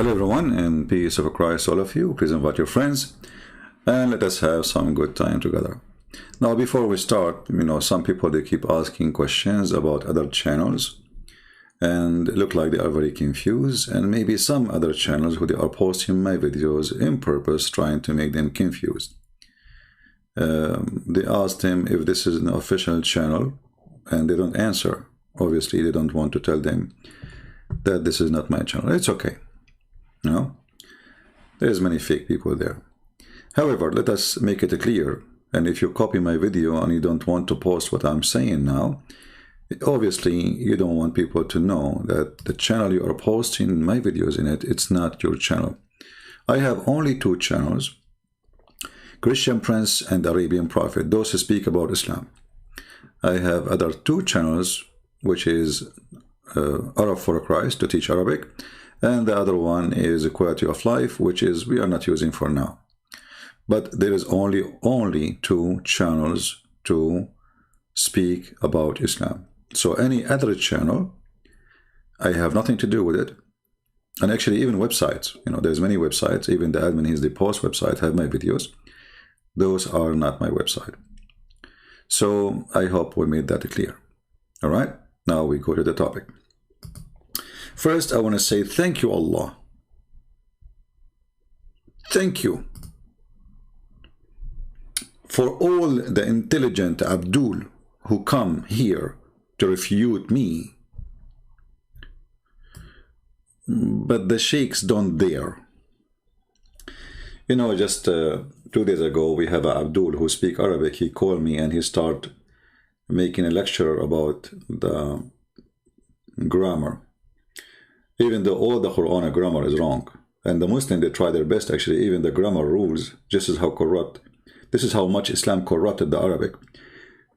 Hello everyone, and peace of Christ all of you. Please invite your friends and let us have some good time together. Now before we start, some people they keep asking questions about other channels and look like they are very confused, and maybe some other channels who they are posting my videos in purpose trying to make them confused. They asked him if this is an official channel and they don't answer. Obviously they don't want to tell them that this is not my channel. It's okay. There's many fake people there. However, let us make it clear, and if you copy my video and you don't want to post what I'm saying now, obviously you don't want people to know that the channel you are posting my videos in it's not your channel. I have only two channels, Christian Prince and Arabian Prophet, those who speak about Islam. I have other two channels, which is Arab for Christ, to teach Arabic, and the other one is Quality of Life, which is we are not using for now. But there is only two channels to speak about Islam. So any other channel, I have nothing to do with it. And actually even websites, there's many websites, even the admin is the post website have my videos. Those are not my website. So I hope we made that clear. All right, now we go to the topic. First, I want to say thank you, Allah. Thank you for all the intelligent Abdul who come here to refute me. But the sheikhs don't dare. Just 2 days ago, we have Abdul who speak Arabic. He called me and he started making a lecture about the grammar. Even though all the Quran grammar is wrong. And the Muslims, they try their best, actually, even the grammar rules, just as how corrupt. This is how much Islam corrupted the Arabic.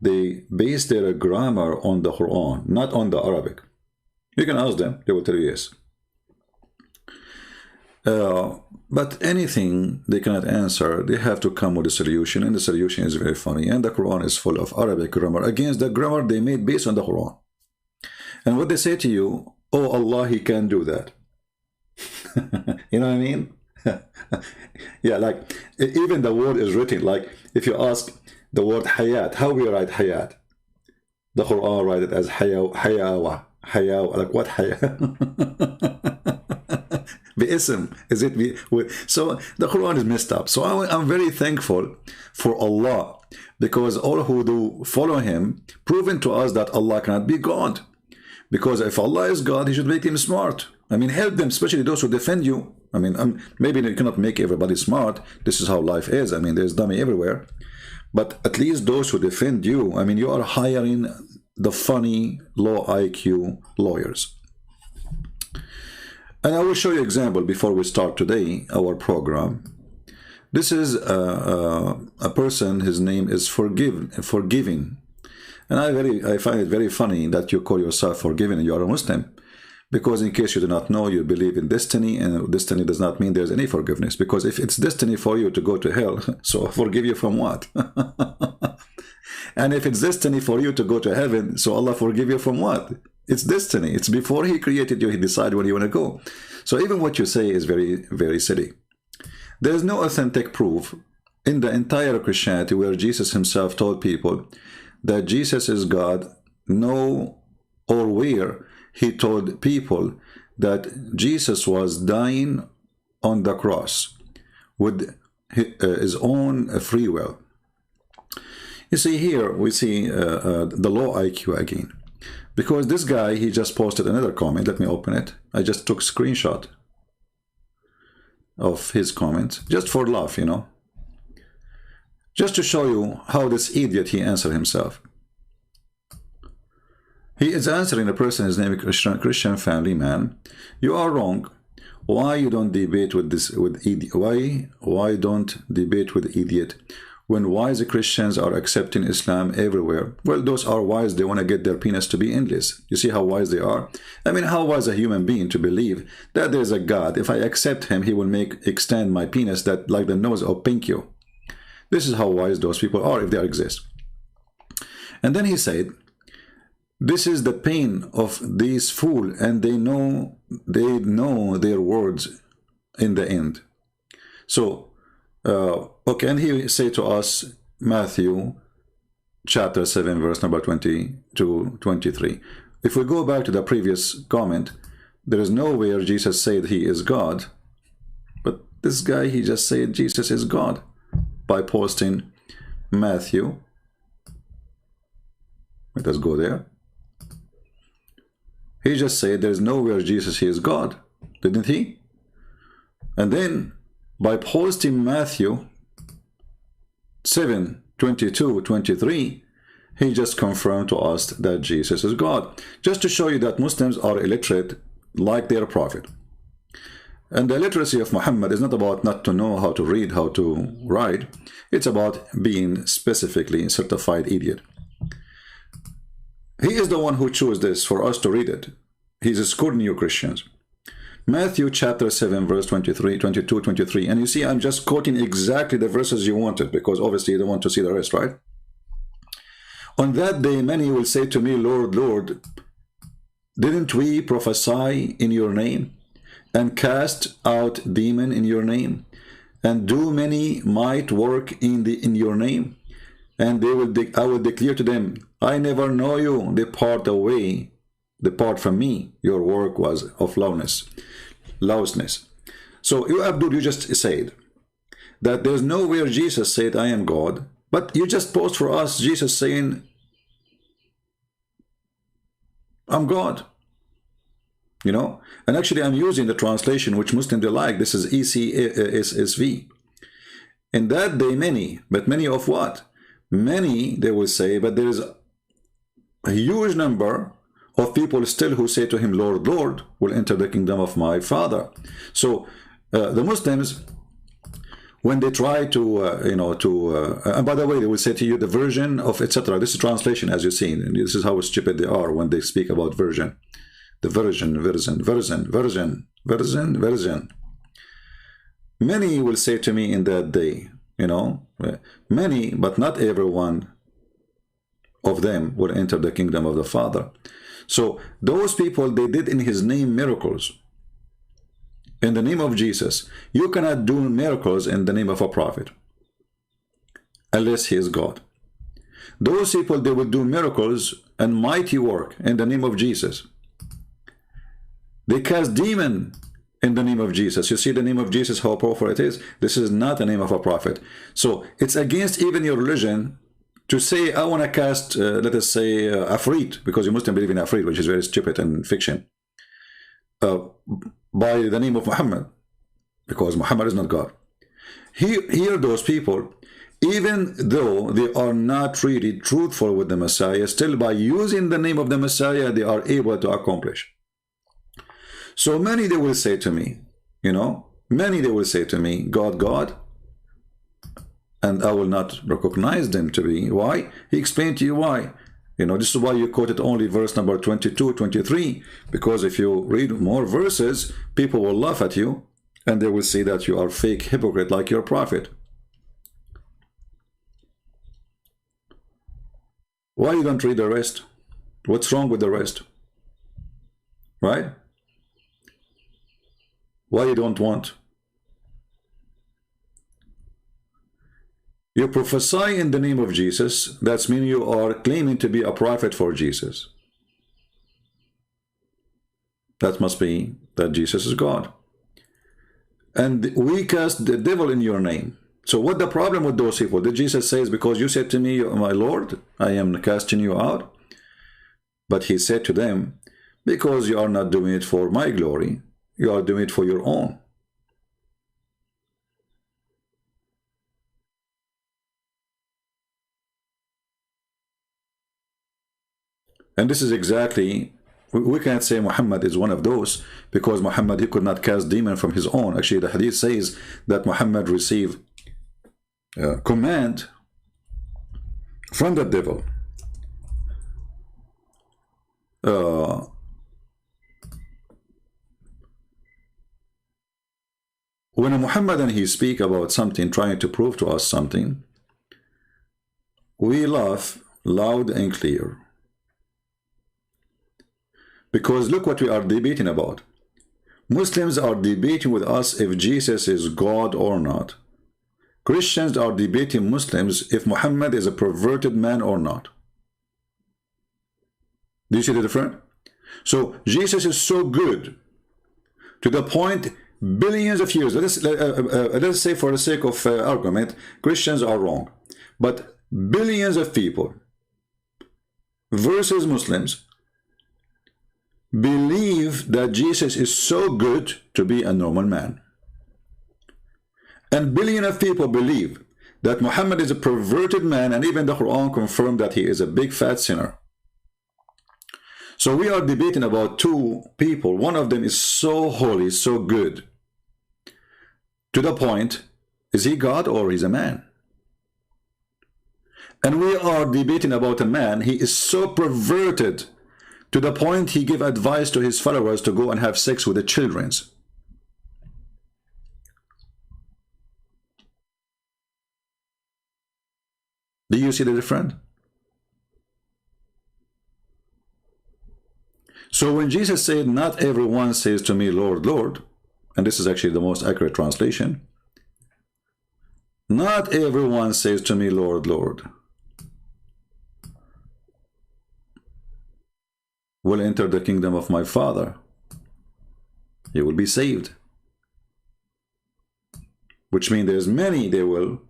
They base their grammar on the Quran, not on the Arabic. You can ask them, they will tell you yes. But anything they cannot answer, they have to come with a solution, and the solution is very funny. And the Quran is full of Arabic grammar against the grammar they made based on the Quran. And what they say to you, oh Allah, he can do that. You know what I mean? Yeah, like even the word is written, like if you ask the word hayat, how we write hayat? The Quran write it as hayawa, like what hayat? Bi'ism, is it? So the Quran is messed up. So I'm very thankful for Allah, because all who do follow him, proven to us that Allah cannot be God. Because if Allah is God, he should make them smart. Help them, especially those who defend you. Maybe you cannot make everybody smart. This is how life is. There's dummy everywhere. But at least those who defend you, you are hiring the funny, low IQ lawyers. And I will show you an example before we start today, our program. This is a person, his name is Forgiving. And I find it very funny that you call yourself forgiven and you are a Muslim. Because in case you do not know, you believe in destiny, and destiny does not mean there's any forgiveness. Because if it's destiny for you to go to hell, so forgive you from what? And if it's destiny for you to go to heaven, so Allah forgive you from what? It's destiny. It's before he created you, he decided where you want to go. So even what you say is very, very silly. There's no authentic proof in the entire Christianity where Jesus himself told people that Jesus is God, or where he told people that Jesus was dying on the cross with his own free will. You see, here we see the low IQ again. Because this guy, he just posted another comment. Let me open it. I just took a screenshot of his comment, just for laugh, just to show you how this idiot, he answered himself. He is answering a person, his name is Christian family man. You are wrong. Why you don't debate with this idiot? Why don't debate with the idiot when wise Christians are accepting Islam everywhere? Well, those are wise. They want to get their penis to be endless. You see how wise they are? How wise a human being to believe that there's a God. If I accept him, he will extend my penis that like the nose of Pinky. This is how wise those people are, if they exist. And then he said, this is the pain of these fools, and they know their words in the end. So, okay, and he say to us, Matthew chapter 7, verse number 20 to 23. If we go back to the previous comment, there is nowhere Jesus said he is God. But this guy, he just said Jesus is God by posting Matthew. Let us go there. He just said there's nowhere Jesus he is God, didn't he? And then by posting Matthew 7, 22, 23, he just confirmed to us that Jesus is God. Just to show you that Muslims are illiterate like their prophet. And the illiteracy of Muhammad is not about not to know how to read, how to write. It's about being specifically certified idiot. He is the one who chose this for us to read it. He's schooling you Christians. Matthew chapter 7, verse 23, 22, 23. And you see, I'm just quoting exactly the verses you wanted, because obviously you don't want to see the rest, right? On that day, many will say to me, Lord, Lord, didn't we prophesy in your name, and cast out demon in your name, and do many might work in your name? And I will declare to them, I never know you. Depart away, depart from me. Your work was of lawlessness. So you, Abdul, you just said that there's nowhere Jesus said, I am God. But you just post for us Jesus saying, I'm God. You know? And actually I'm using the translation which Muslims they like. This is ECSV. In that day many, but many of what? Many, they will say, but there is a huge number of people still who say to him, Lord, Lord, will enter the kingdom of my Father. So the Muslims, when they try to, and by the way, they will say to you the version of etc. This is translation, as you've seen, and this is how stupid they are when they speak about version. The version. Many will say to me in that day, many, but not everyone of them will enter the kingdom of the Father. So those people, they did in his name miracles. In the name of Jesus, you cannot do miracles in the name of a prophet unless he is God. Those people, they will do miracles and mighty work in the name of Jesus. They cast demon in the name of Jesus. You see the name of Jesus, how powerful it is? This is not the name of a prophet. So it's against even your religion to say, I want to cast, let us say, Afrit, because you Muslims believe in Afrit, which is very stupid and fiction, by the name of Muhammad, because Muhammad is not God. Here those people, even though they are not really truthful with the Messiah, still by using the name of the Messiah, they are able to accomplish. So many they will say to me, many they will say to me, God, God, and I will not recognize them to be. Why? He explained to you why. This is why you quoted only verse number 22, 23, because if you read more verses, people will laugh at you, and they will say that you are fake hypocrite like your prophet. Why you don't read the rest? What's wrong with the rest? Right? Why you don't want? You prophesy in the name of Jesus. That means you are claiming to be a prophet for Jesus. That must be that Jesus is God. And we cast the devil in your name. So what the problem with those people? Did Jesus say, because you said to me, my Lord, I am casting you out? But he said to them, because you are not doing it for my glory, you are doing it for your own. And this is exactly, we can't say Muhammad is one of those, because Muhammad, he could not cast demon from his own. Actually, the hadith says that Muhammad received command from the devil. When a Muhammadan he speak about something, trying to prove to us something, we laugh loud and clear. Because look what we are debating about. Muslims are debating with us if Jesus is God or not. Christians are debating Muslims if Muhammad is a perverted man or not. Do you see the difference? So Jesus is so good to the point billions of years. Let's say for the sake of argument, Christians are wrong. But billions of people versus Muslims believe that Jesus is so good to be a normal man. And billions of people believe that Muhammad is a perverted man, and even the Quran confirmed that he is a big fat sinner. So we are debating about two people. One of them is so holy, so good, to the point, is he God or is a man? And we are debating about a man, he is so perverted to the point he gives advice to his followers to go and have sex with the children. Do you see the difference? So when Jesus said, not everyone says to me, Lord, Lord, and this is actually the most accurate translation, not everyone says to me, Lord, Lord, will enter the kingdom of my Father. He will be saved. Which means there's many they will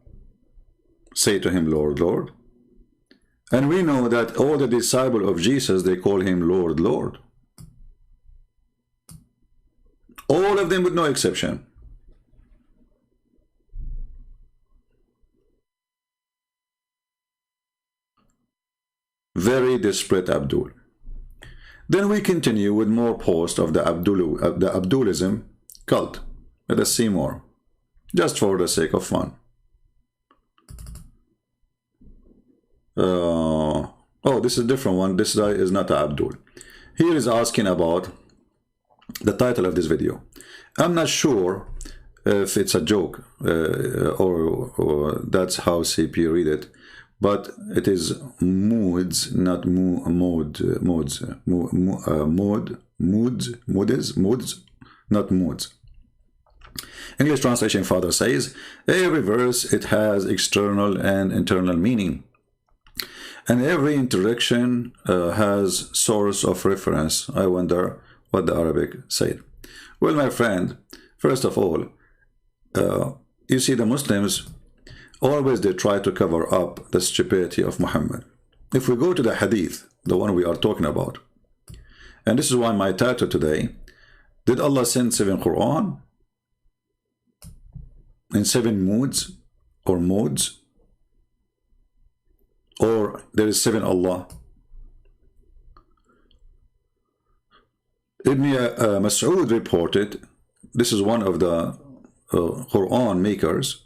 say to him, Lord, Lord. And we know that all the disciples of Jesus, they call him Lord, Lord. All of them with no exception. Very desperate Abdul. Then we continue with more posts of the Abdulism cult. Let us see more, just for the sake of fun. Oh, this is a different one. This guy is not Abdul. Here is asking about the title of this video. I'm not sure if it's a joke or that's how CP read it, but it is moods, not moods, not moods. English translation father says, every verse, it has external and internal meaning. And every interaction has source of reference. I wonder what the Arabic said. Well, my friend, first of all, you see the Muslims, always they try to cover up the stupidity of Muhammad. If we go to the hadith, the one we are talking about, and this is why my title today, did Allah send 7 Quran in 7 moods or modes? Or there is 7 Allah? Ibn Mas'ud reported, this is one of the Quran makers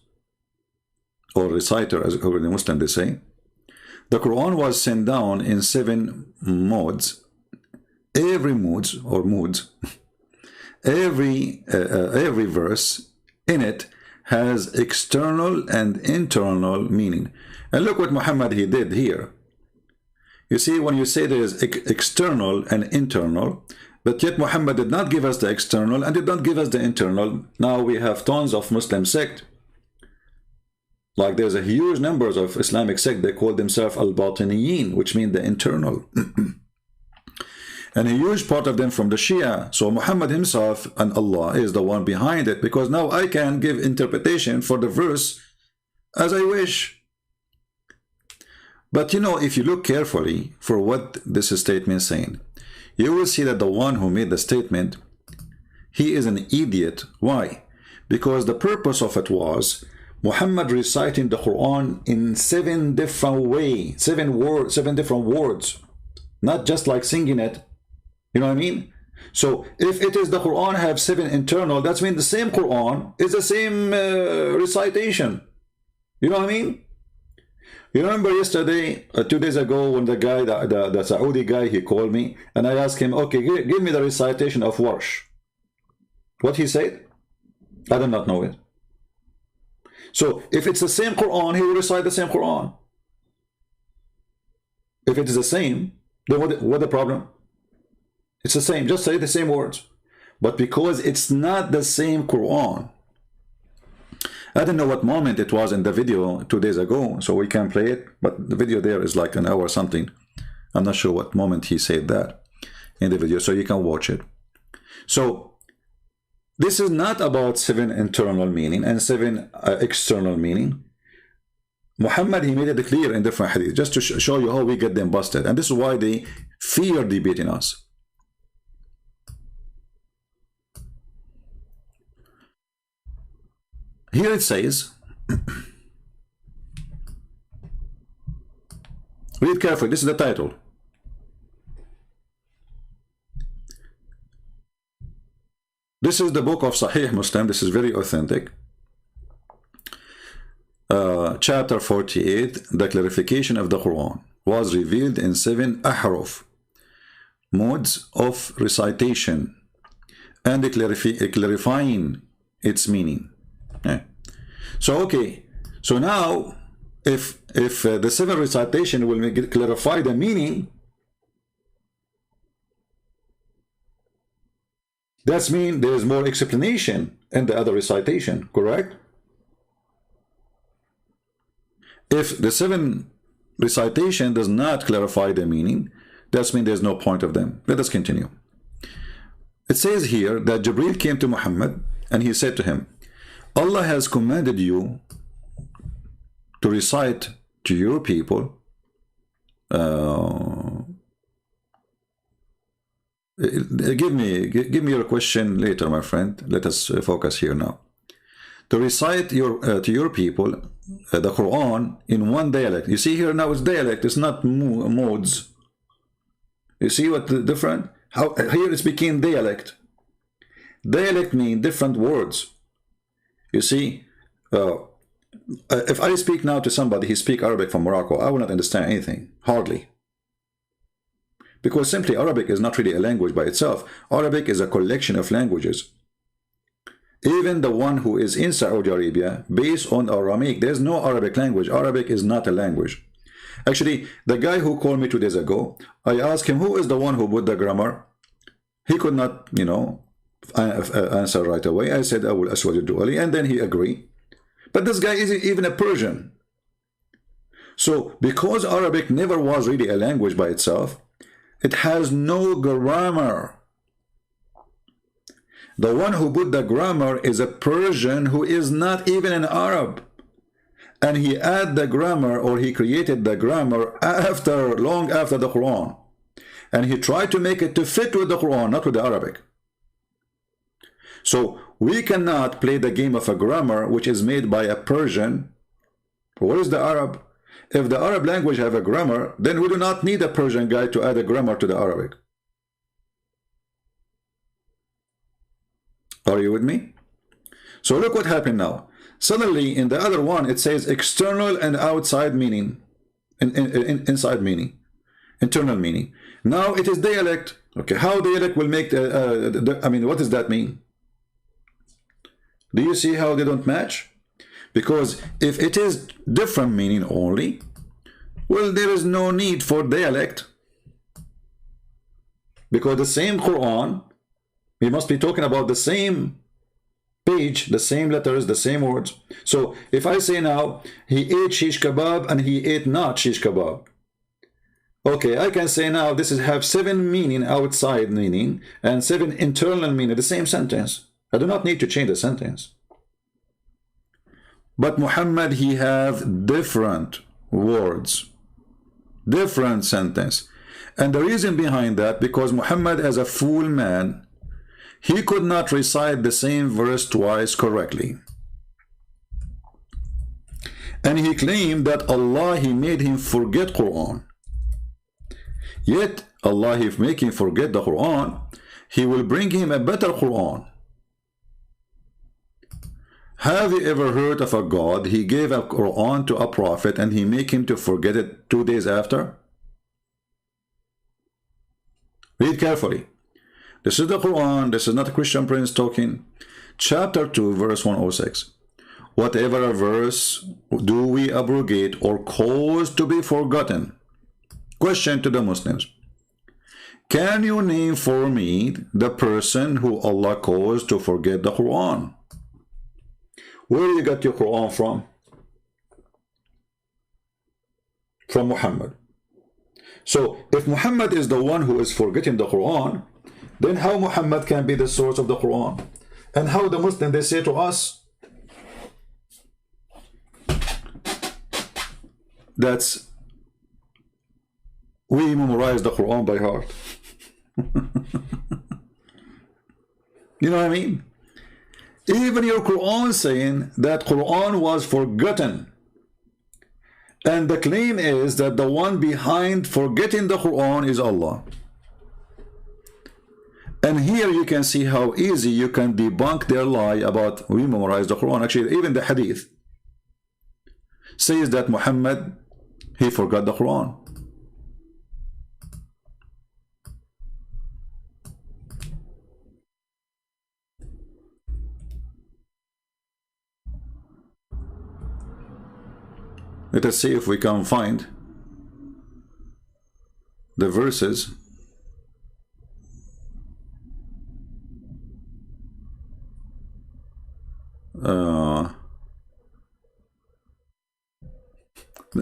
or reciter, as the Muslim they say, the Quran was sent down in 7 modes. Every moods or moods, every verse in it has external and internal meaning. And look what Muhammad he did here. You see, when you say there is external and internal, but yet Muhammad did not give us the external and did not give us the internal. Now we have tons of Muslim sect. Like there's a huge numbers of Islamic sect, they call themselves al-Batiniyin, which means the internal. And a huge part of them from the Shia. So Muhammad himself and Allah is the one behind it, because now I can give interpretation for the verse as I wish. But you know, if you look carefully for what this statement is saying, you will see that the one who made the statement, he is an idiot. Why? Because the purpose of it was Muhammad reciting the Quran in 7 different ways, 7 different words, not just like singing it. You know what I mean? So if it is the Quran have 7 internal, that means the same Quran is the same recitation. You know what I mean? You remember yesterday, 2 days ago, when the guy, the Saudi guy, he called me and I asked him, okay, give me the recitation of Warsh. What he said? I do not know it. So if it's the same Quran, he will recite the same Quran. If it is the same, then what the problem? It's the same, just say the same words. But because it's not the same Quran, I don't know what moment it was in the video 2 days ago, so we can play it, but the video there is like an hour or something. I'm not sure what moment he said that in the video, so you can watch it. So this is not about 7 internal meaning and 7 external meaning. Muhammad, he made it clear in different hadith, just to show you how we get them busted. And this is why they fear debating us. Here it says, read carefully, this is the title. This is the book of Sahih Muslim, this is very authentic. Chapter 48, the clarification of the Quran was revealed in 7 ahruf, modes of recitation, and clarifying its meaning. Yeah. So okay, so now if the 7 recitation will clarify the meaning, that means there is more explanation in the other recitation, correct? If the 7 recitation does not clarify the meaning, that means there's no point of them. Let us continue. It says here that Jibreel came to Muhammad and he said to him, Allah has commanded you to recite to your people give me your question later, my friend. Let us focus here now. To recite to your people the Quran in one dialect. You see here now it's dialect, it's not modes. You see what the different? How here it's became dialect. Dialect means different words. You see, if I speak now to somebody, he speaks Arabic from Morocco, I will not understand anything, hardly. Because simply Arabic is not really a language by itself. Arabic is a collection of languages. Even the one who is in Saudi Arabia, based on Aramaic, there's no Arabic language. Arabic is not a language. Actually, the guy who called me 2 days ago, I asked him, who is the one who put the grammar? He could not, you know, answer right away. I said, Awul Aswad al-Duali, and then he agreed. But this guy isn't even a Persian. So, because Arabic never was really a language by itself, it has no grammar. The one who put the grammar is a Persian who is not even an Arab. And he added the grammar, or he created the grammar long after the Quran. And he tried to make it to fit with the Quran, not with the Arabic. So we cannot play the game of a grammar which is made by a Persian. What is the Arab? If the Arab language have a grammar, then we do not need a Persian guy to add a grammar to the Arabic. Are you with me? So look what happened now. Suddenly in the other one it says external and outside meaning, inside meaning, internal meaning. Now it is dialect. Okay, how dialect will make I mean, what does that mean? Do you see how they don't match? Because if it is different meaning only, well, there is no need for dialect. Because the same Quran, we must be talking about the same page, the same letters, the same words. So if I say now, he ate shish kebab and he ate not shish kebab. Okay, I can say now this is have 7 meaning, outside meaning, and 7 internal meaning, the same sentence. I do not need to change the sentence. But Muhammad, he have different words, different sentence. And the reason behind that, because Muhammad as a fool man, he could not recite the same verse twice correctly. And he claimed that Allah, he made him forget Quran. Yet Allah, if make him forget the Quran, he will bring him a better Quran. Have you ever heard of a God, he gave a Quran to a prophet and he make him to forget it 2 days after? Read carefully. This is the Quran, this is not a Christian prince talking. Chapter 2, verse 106. Whatever a verse do we abrogate or cause to be forgotten? Question to the Muslims. Can you name for me the person who Allah caused to forget the Quran? Where you got your Quran from? From Muhammad. So if Muhammad is the one who is forgetting the Quran, then how Muhammad can be the source of the Quran? And how the Muslim, they say to us, that's we memorize the Quran by heart. You know what I mean? Even your Quran saying that Quran was forgotten. And the claim is that the one behind forgetting the Quran is Allah. And here you can see how easy you can debunk their lie about we memorize the Quran. Actually, even the Hadith says that Muhammad, he forgot the Quran. Let us see if we can find the verses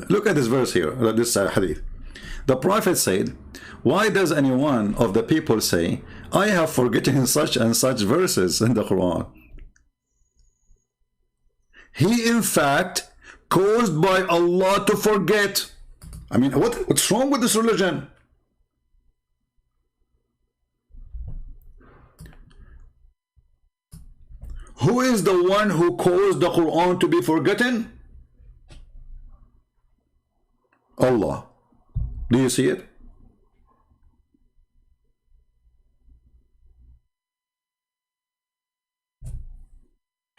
look at this verse here, this hadith. The Prophet said, why does any one of the people say, I have forgotten such and such verses in the Quran? He in fact caused by Allah to forget. I mean, what's wrong with this religion? Who is the one who caused the Quran to be forgotten? Allah. Do you see it?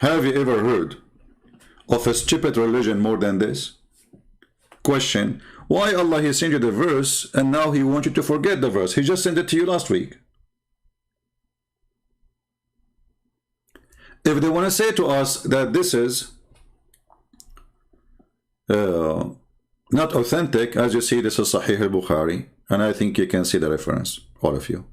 Have you ever heard of a stupid religion more than this? Question, why Allah he sent you the verse and now he wants you to forget the verse? He just sent it to you last week. If they want to say to us that this is not authentic, as you see, this is Sahih al-Bukhari, and I think you can see the reference, all of you.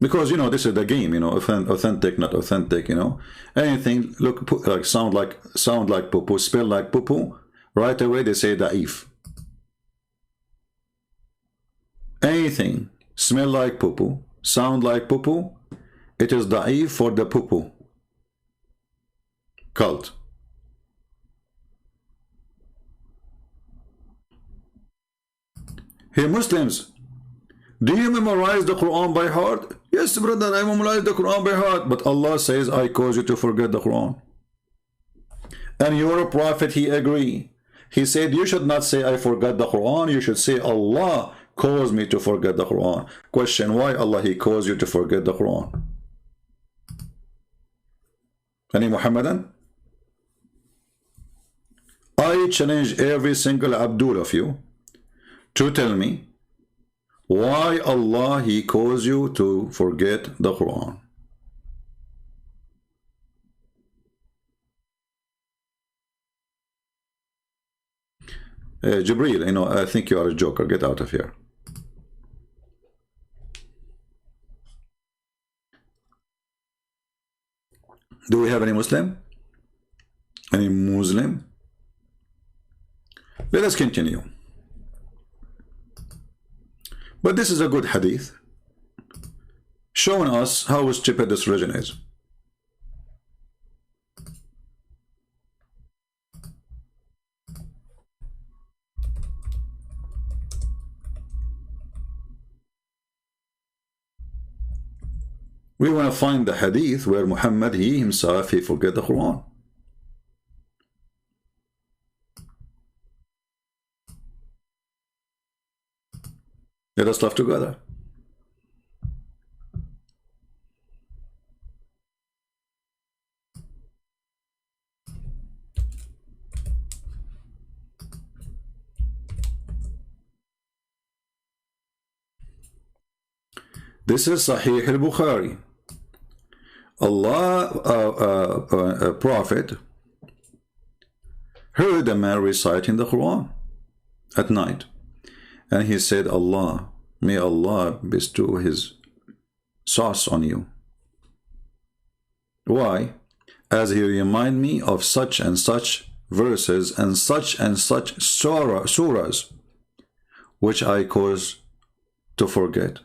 Because, you know, this is the game, you know, authentic, not authentic, you know. Anything look like sound like poo-poo, spell like poo-poo, right away they say da'if. Anything smell like poo-poo, sound like poo-poo, it is da'if for the poo-poo cult. Hey Muslims, do you memorize the Quran by heart? Yes, brother, I memorize the Quran by heart. But Allah says, I cause you to forget the Quran. And your prophet, he agreed. He said, you should not say, I forgot the Quran. You should say, Allah caused me to forget the Quran. Question, why Allah, he caused you to forget the Quran? Any Muhammadan? I challenge every single Abdul of you to tell me why Allah he caused you to forget the Quran. Jibreel, you know, I think you are a joker. Get out of here. Do we have any Muslim? Any Muslim? Let us continue. But this is a good hadith showing us how stupid this religion is. We want to find the hadith where Muhammad, he himself, he forget the Quran. Let us laugh together. This is Sahih al-Bukhari. Allah, Prophet, heard a man reciting the Quran at night. And he said, Allah, may Allah bestow His sauce on you. Why? As He remind me of such and such verses and such surahs, which I cause to forget.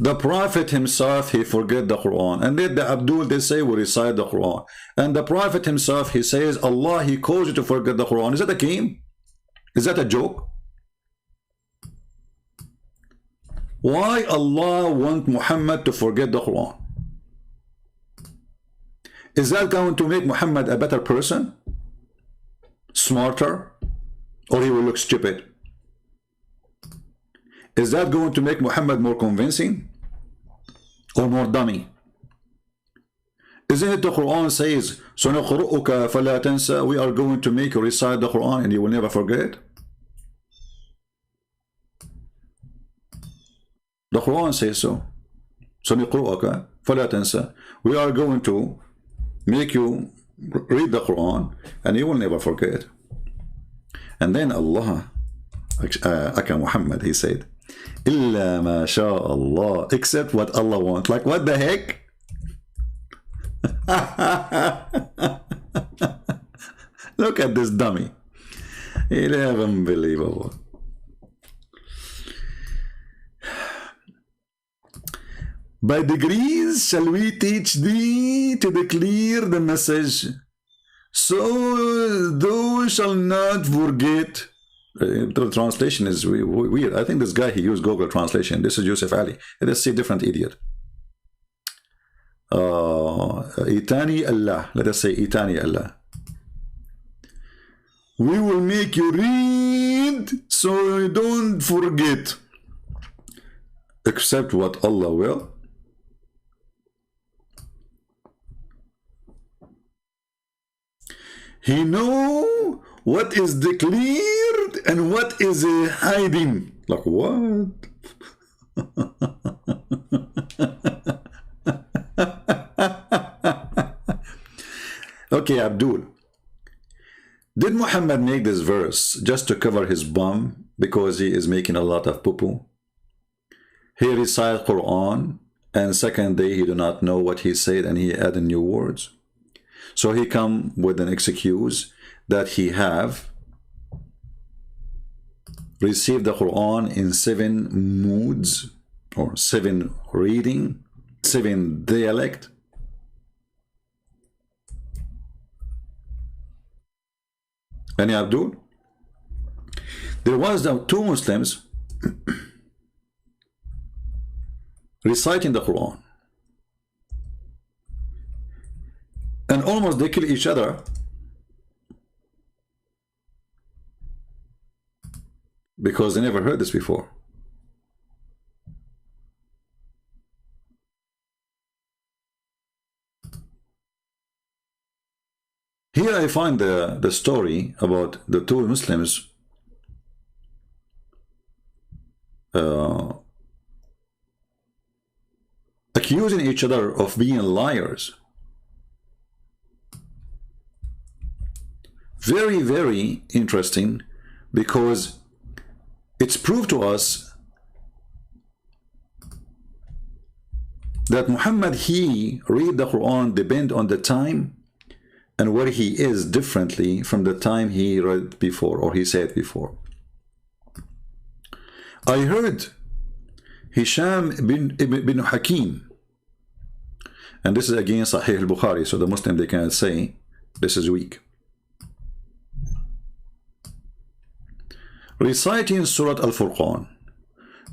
The Prophet himself, he forget the Quran. And then the Abdul, they say, we recite the Quran. And the Prophet himself, he says, Allah, he calls you to forget the Quran. Is that a game? Is that a joke? Why Allah want Muhammad to forget the Quran? Is that going to make Muhammad a better person? Smarter? Or he will look stupid? Is that going to make Muhammad more convincing? Or more dummy? Isn't it the Quran says, سَنُقْرُؤُكَ فَلَا تَنْسَى, we are going to make you recite the Quran and you will never forget? The Quran says so. سَنُقْرُؤُكَ فَلَا تَنْسَى, we are going to make you read the Quran and you will never forget. And then Allah, Aka Muhammad, he said, إِلَّا مَا شَاءَ اللَّهِ, except what Allah wants. Like, what the heck? Look at this dummy. It is unbelievable. By degrees shall we teach thee to declare the message, so thou shall not forget. The translation is weird. I think this guy, he used Google Translation. This is Yusuf Ali. Let us see, different idiot. Itani Allah. Let us say Itani Allah. We will make you read so you don't forget, except what Allah will. He know what is declared and what is hiding. Like what? Okay, Abdul. Did Muhammad make this verse just to cover his bum because he is making a lot of poo-poo? He recited Quran and second day he do not know what he said and he added new words. So he come with an excuse that he have received the Quran in 7 moods or 7 reading, 7 dialect. And Abdul, there was the 2 Muslims reciting the Quran, and almost they kill each other because they never heard this before. Here I find the story about the 2 Muslims accusing each other of being liars. Very, very interesting, because it's proved to us that Muhammad, he read the Quran depend on the time and where he is differently from the time he read before or he said before. I heard Hisham bin Hakim, and this is again Sahih al-Bukhari, so the Muslim, they cannot say this is weak, reciting Surah Al-Furqan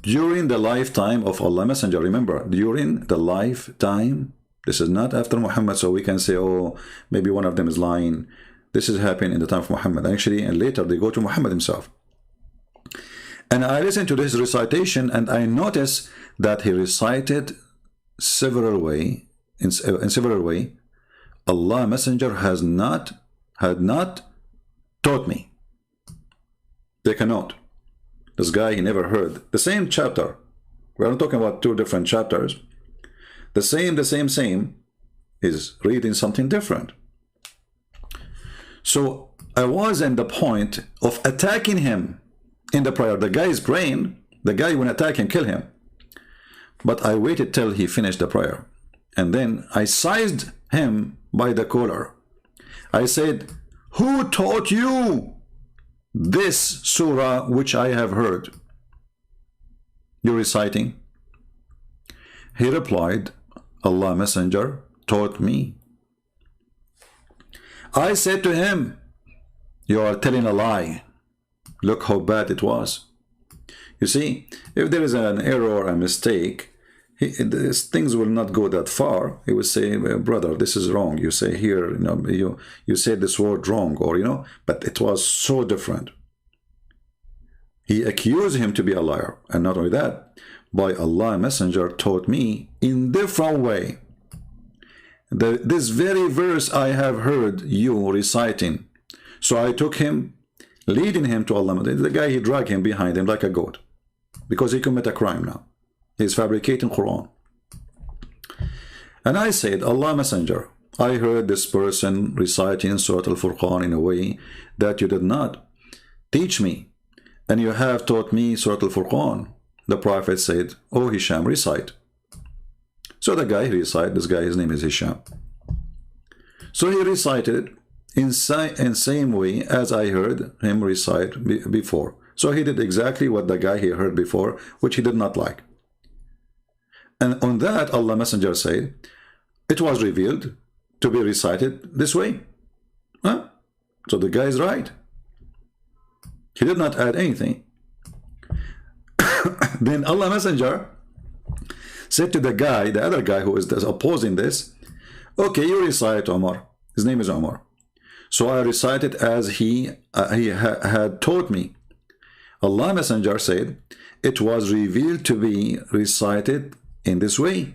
during the lifetime of Allah Messenger. Remember, during the lifetime. This is not after Muhammad, so we can say, oh, maybe one of them is lying. This is happening in the time of Muhammad. Actually, and later they go to Muhammad himself. And I listened to this recitation, and I noticed that he recited several way, in several way. Allah Messenger had not taught me. They cannot. This guy, he never heard the same chapter. We're not talking about 2 different chapters. The same is reading something different. So I was in the point of attacking him in the prayer. The guy is praying. The guy will attack him, kill him. But I waited till he finished the prayer. And then I seized him by the collar. I said, who taught you this surah which I have heard you reciting? He replied, Allah Messenger taught me. I said to him, you are telling a lie. Look how bad it was. You see, if there is an error or a mistake, things will not go that far. He would say, brother, this is wrong. You say here, you said this word wrong, or, but it was so different. He accused him to be a liar. And not only that, by Allah Messenger taught me in different way. This very verse I have heard you reciting. So I took him, leading him to Allah. The guy, he dragged him behind him like a goat, because he committed a crime now. He's fabricating Quran. And I said, Allah Messenger, I heard this person reciting Surah Al-Furqan in a way that you did not teach me, and you have taught me Surah Al-Furqan. The Prophet said, oh Hisham, recite. So the guy recited, this guy, his name is Hisham. So he recited in same way as I heard him recite before. So he did exactly what the guy he heard before, which he did not like. And on that, Allah Messenger said, it was revealed to be recited this way. Huh? So the guy is right. He did not add anything. Then Allah Messenger said to the guy, the other guy who is opposing this, okay, you recite Umar. His name is Umar. So I recited as he had taught me. Allah Messenger said, it was revealed to be recited in this way.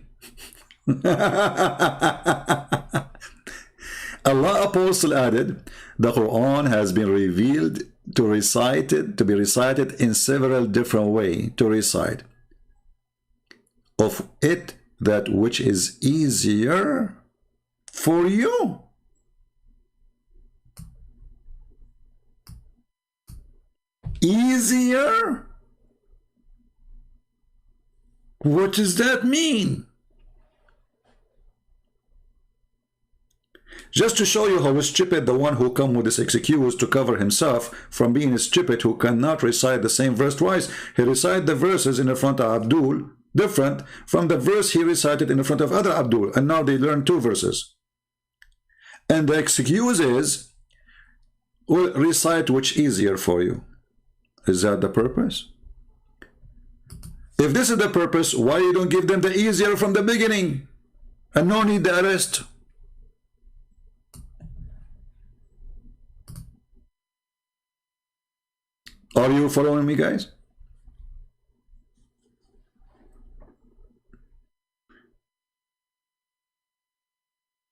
Allah Apostle added, the Quran has been revealed to be recited in several different ways to recite. Of it, that which is easier for you. Easier? What does that mean? Just to show you how stupid the one who come with this excuse to cover himself from being stupid, who cannot recite the same verse twice. He recited the verses in the front of Abdul, different from the verse he recited in the front of other Abdul, and now they learn two verses. And the excuse is, well, recite which easier for you. Is that the purpose? If this is the purpose, why you don't give them the easier from the beginning and no need the rest? Are you following me, guys?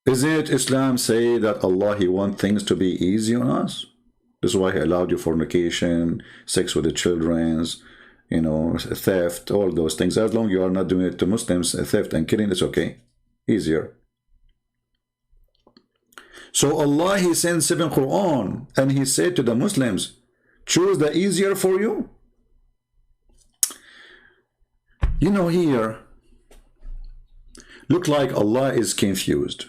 Isn't Islam say that Allah, He wants things to be easy on us? This is why He allowed you fornication, sex with the children, theft, all those things. As long as you are not doing it to Muslims, theft and killing, it's okay. Easier. So Allah, He sent 7 Quran, and He said to the Muslims, choose the easier for you. Here, look like Allah is confused.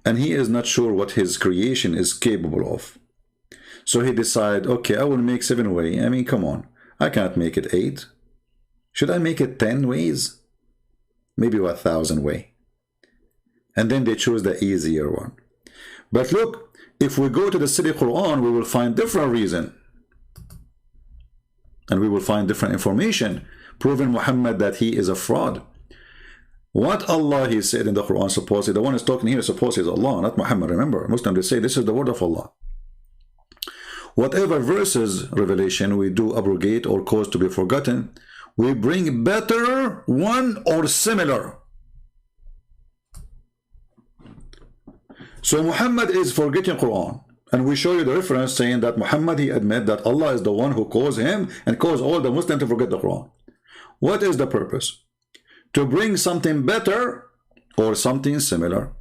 And He is not sure what His creation is capable of. So He decided, okay, I will make 7 ways. I mean, come on. I can't make it 8. Should I make it 10 ways? Maybe 1,000 ways. And then they choose the easier one. But look, if we go to the Silly Quran, we will find different reason. And we will find different information proving Muhammad that he is a fraud. What Allah, He said in the Quran, supposedly, the one who's talking here, supposedly is Allah, not Muhammad. Remember, Muslims, they say this is the word of Allah. Whatever verses, revelation, we do abrogate or cause to be forgotten, we bring better one or similar. So Muhammad is forgetting Quran. And we show you the reference saying that Muhammad, he admit that Allah is the one who caused him and caused all the Muslims to forget the Quran. What is the purpose? To bring something better or something similar.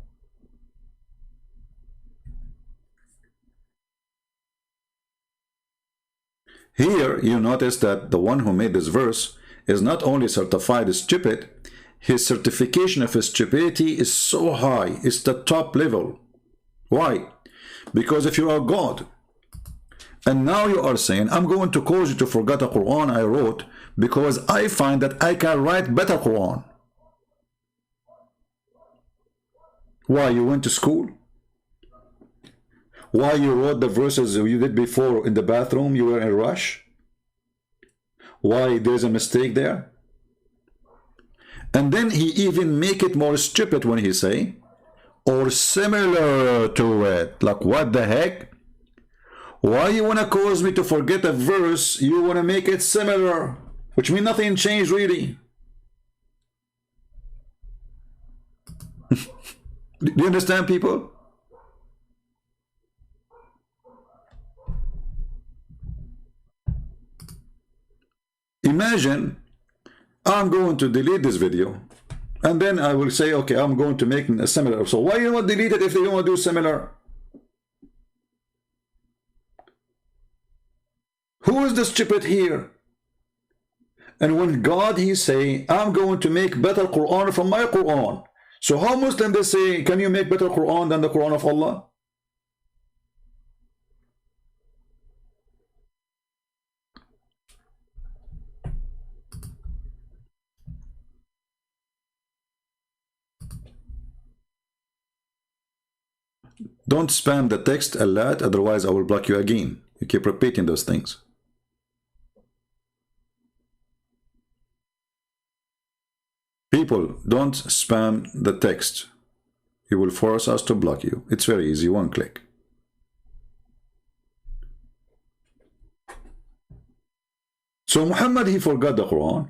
Here, you notice that the one who made this verse is not only certified stupid, his certification of his stupidity is so high, it's the top level. Why? Because if you are God, and now you are saying, I'm going to cause you to forget the Quran I wrote because I find that I can write better Quran. Why? You went to school? Why you wrote the verses you did before in the bathroom? You were in a rush? Why there's a mistake there? And then he even make it more stupid when he say, or similar to it. Like, what the heck? Why you want to cause me to forget a verse? You want to make it similar, which means nothing changed really. Do you understand, people? Imagine I'm going to delete this video and then I will say, okay, I'm going to make a similar. So why you not delete it if you want to do similar? Who is the stupid here? And when God, he say, I'm going to make better Quran from my Quran. So how Muslim they say, can you make better Quran than the Quran of Allah? Don't spam the text a lot, otherwise I will block you again. You keep repeating those things. People, don't spam the text. It will force us to block you. It's very easy, one click. So Muhammad, he forgot the Quran.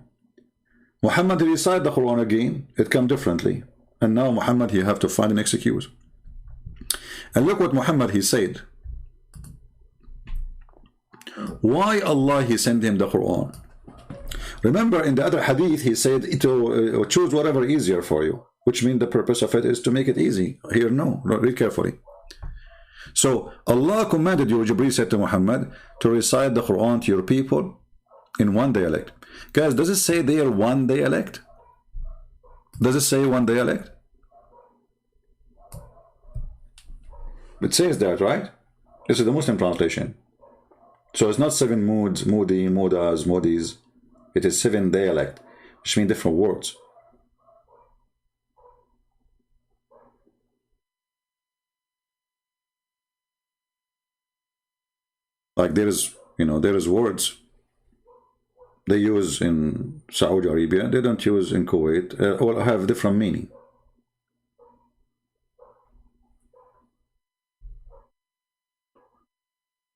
Muhammad, he recited the Quran again. It came differently. And now Muhammad, he have to find an excuse. And look what Muhammad, he said. Why Allah, he sent him the Quran? Remember in the other hadith, he said to choose whatever easier for you, which means the purpose of it is to make it easy. Here, no, read carefully. So Allah commanded you, Jibreel said to Muhammad, to recite the Quran to your people in one dialect. Guys, does it say there one dialect? Does it say one dialect? It says that, right? This is the Muslim translation. So it's not 7 moods, moody, moodas, moodies. It is 7 dialect, which mean different words. Like there is, there is words they use in Saudi Arabia, they don't use in Kuwait, or have different meaning.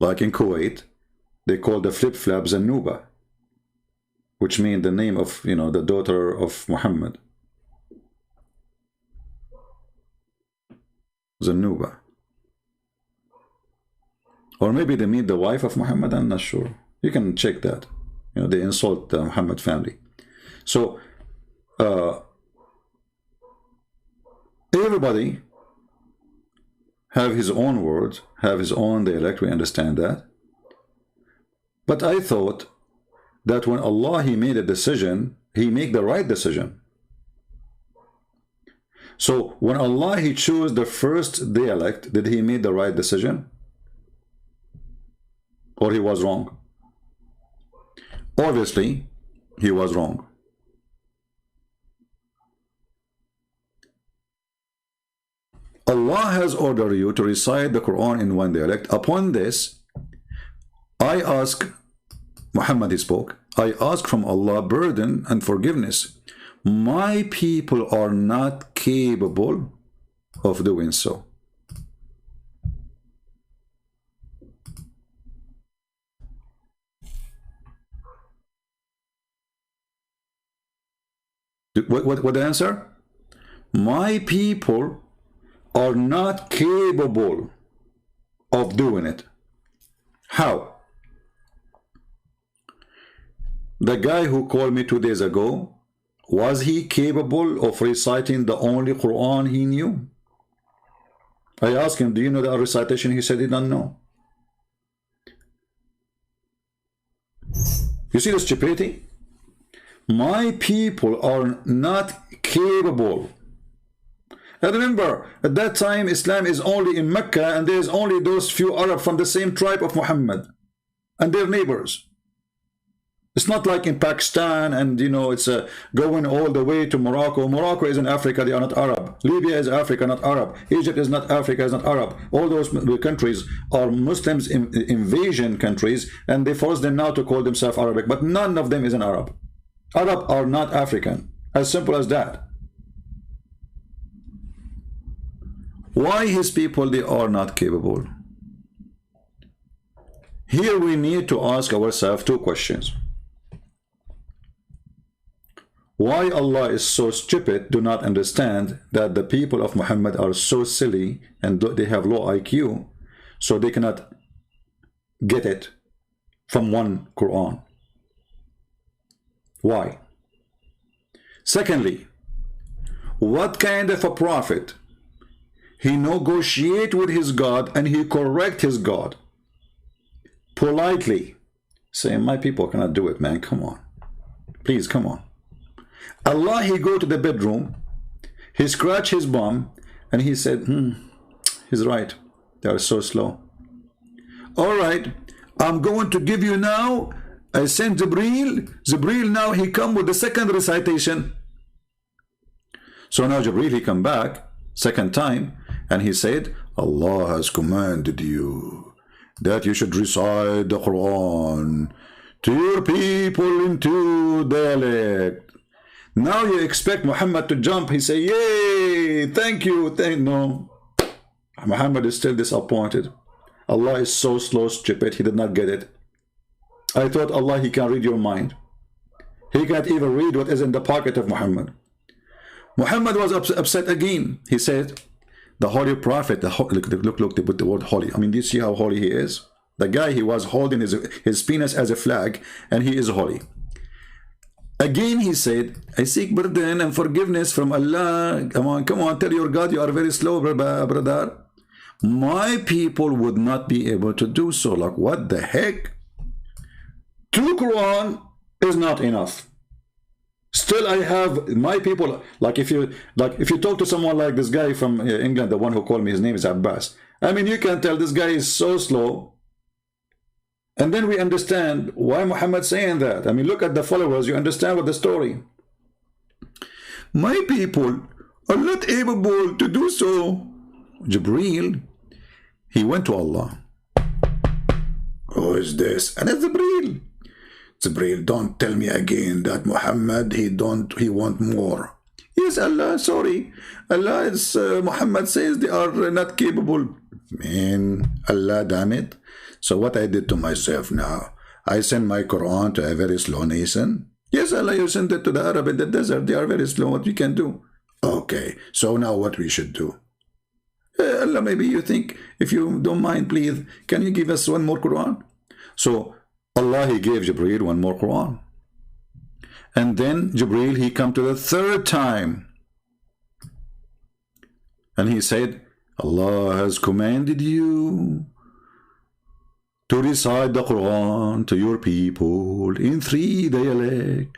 Like in Kuwait, they call the flip-flops Zanuba, which means the name of, the daughter of Muhammad. Zanuba. Or maybe they mean the wife of Muhammad, I'm not sure. You can check that. They insult the Muhammad family. So, everybody have his own words, have his own dialect, we understand that. But I thought that when Allah, he made a decision, he make the right decision. So when Allah, he chose the first dialect, did he make the right decision? Or he was wrong? Obviously, he was wrong. Allah has ordered you to recite the Quran in one dialect. Upon this, I ask, Muhammad, he spoke, I ask from Allah burden and forgiveness. My people are not capable of doing so. What the answer? My people are not capable of doing it. How? The guy who called me 2 days ago, was he capable of reciting the only Quran he knew? I asked him, do you know the recitation? He said he didn't know. You see the stupidity? My people are not capable. And remember, at that time, Islam is only in Mecca, and there's only those few Arabs from the same tribe of Muhammad and their neighbors. It's not like in Pakistan, and it's going all the way to Morocco. Morocco is in Africa, they are not Arab. Libya is Africa, not Arab. Egypt is not Africa, is not Arab. All those countries are Muslims invasion countries, and they force them now to call themselves Arabic, but none of them is an Arab. Arab are not African. As simple as that. Why his people, they are not capable? Here we need to ask ourselves two questions. Why Allah is so stupid, do not understand that the people of Muhammad are so silly and they have low IQ, so they cannot get it from one Quran? Why? Secondly, what kind of a prophet? He negotiate with his God and he correct his God politely, saying, my people cannot do it, man, come on, please, come on. Allah, he go to the bedroom, he scratch his bum, and he said, he's right, they are so slow. All right, I'm going to give you now, I sent Jibreel now he come with the second recitation. So now Jibreel, he come back second time, and he said, Allah has commanded you that you should recite the Quran to your people in two dialect. Now you expect Muhammad to jump. He say, yay, thank you. No, Muhammad is still disappointed. Allah is so slow, stupid, he did not get it. I thought Allah, he can read your mind. He can't even read what is in the pocket of Muhammad. Muhammad was upset again. He said, the holy prophet, look, they put the word holy. I mean, do you see how holy he is? The guy, he was holding his penis as a flag, and he is holy. Again, he said, I seek pardon and forgiveness from Allah. Come on, tell your God you are very slow, brother. My people would not be able to do so. Like, what the heck? Two Quran is not enough. Still, I have my people. Like if you talk to someone like this guy from England, the one who called me, his name is Abbas. I mean, you can tell this guy is so slow. And then we understand why Muhammad saying that. I mean, look at the followers. You understand what the story. My people are not able to do so. Jibreel, he went to Allah. Who is this? And it's Jibreel. Jibreel, don't tell me again that Muhammad, he want more. Yes, Allah, sorry. Allah is, Muhammad says they are not capable. Man, Allah, damn it. So what I did to myself now, I sent my Quran to a very slow nation. Yes, Allah, you sent it to the Arab in the desert. They are very slow. What we can do? Okay, so now what we should do? Allah, maybe you think, if you don't mind, please, can you give us one more Quran? So Allah, he gave Jibreel one more Quran. And then Jibreel, he come to the third time. And he said, Allah has commanded you to recite the Quran to your people in 3 dialects.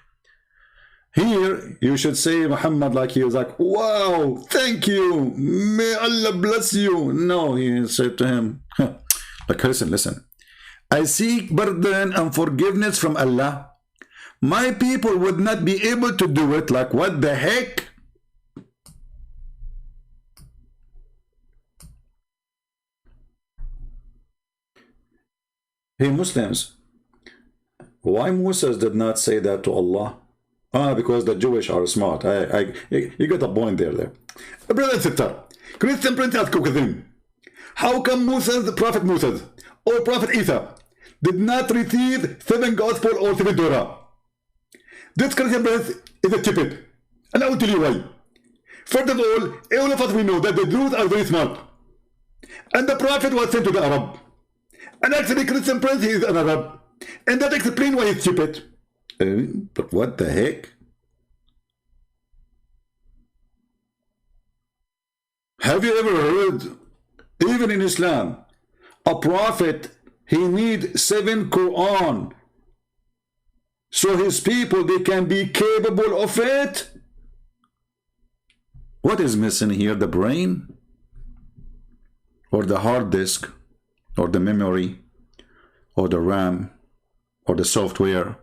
Here, you should say Muhammad like he was like, wow, thank you. May Allah bless you. No, he said to him, like, listen. I seek pardon and forgiveness from Allah. My people would not be able to do it. Like, what the heck? Hey, Muslims, why Moses did not say that to Allah? Because the Jewish are smart. You got a point there. Brother and sister, Christian prince ask you, how come Moses, the Prophet Moses, or Prophet Isa, did not receive 7 gospel or 7 Torah? This Christian prince is a stupid. And I will tell you why. First of all of us we know that the Jews are very smart. And the Prophet was sent to the Arab. And actually Christian prince, he is an Arab. And that explains why he's stupid. But what the heck? Have you ever heard, even in Islam, a prophet, he need 7 Quran so his people, they can be capable of it. What is missing here? The brain, or the hard disk, or the memory, or the RAM, or the software?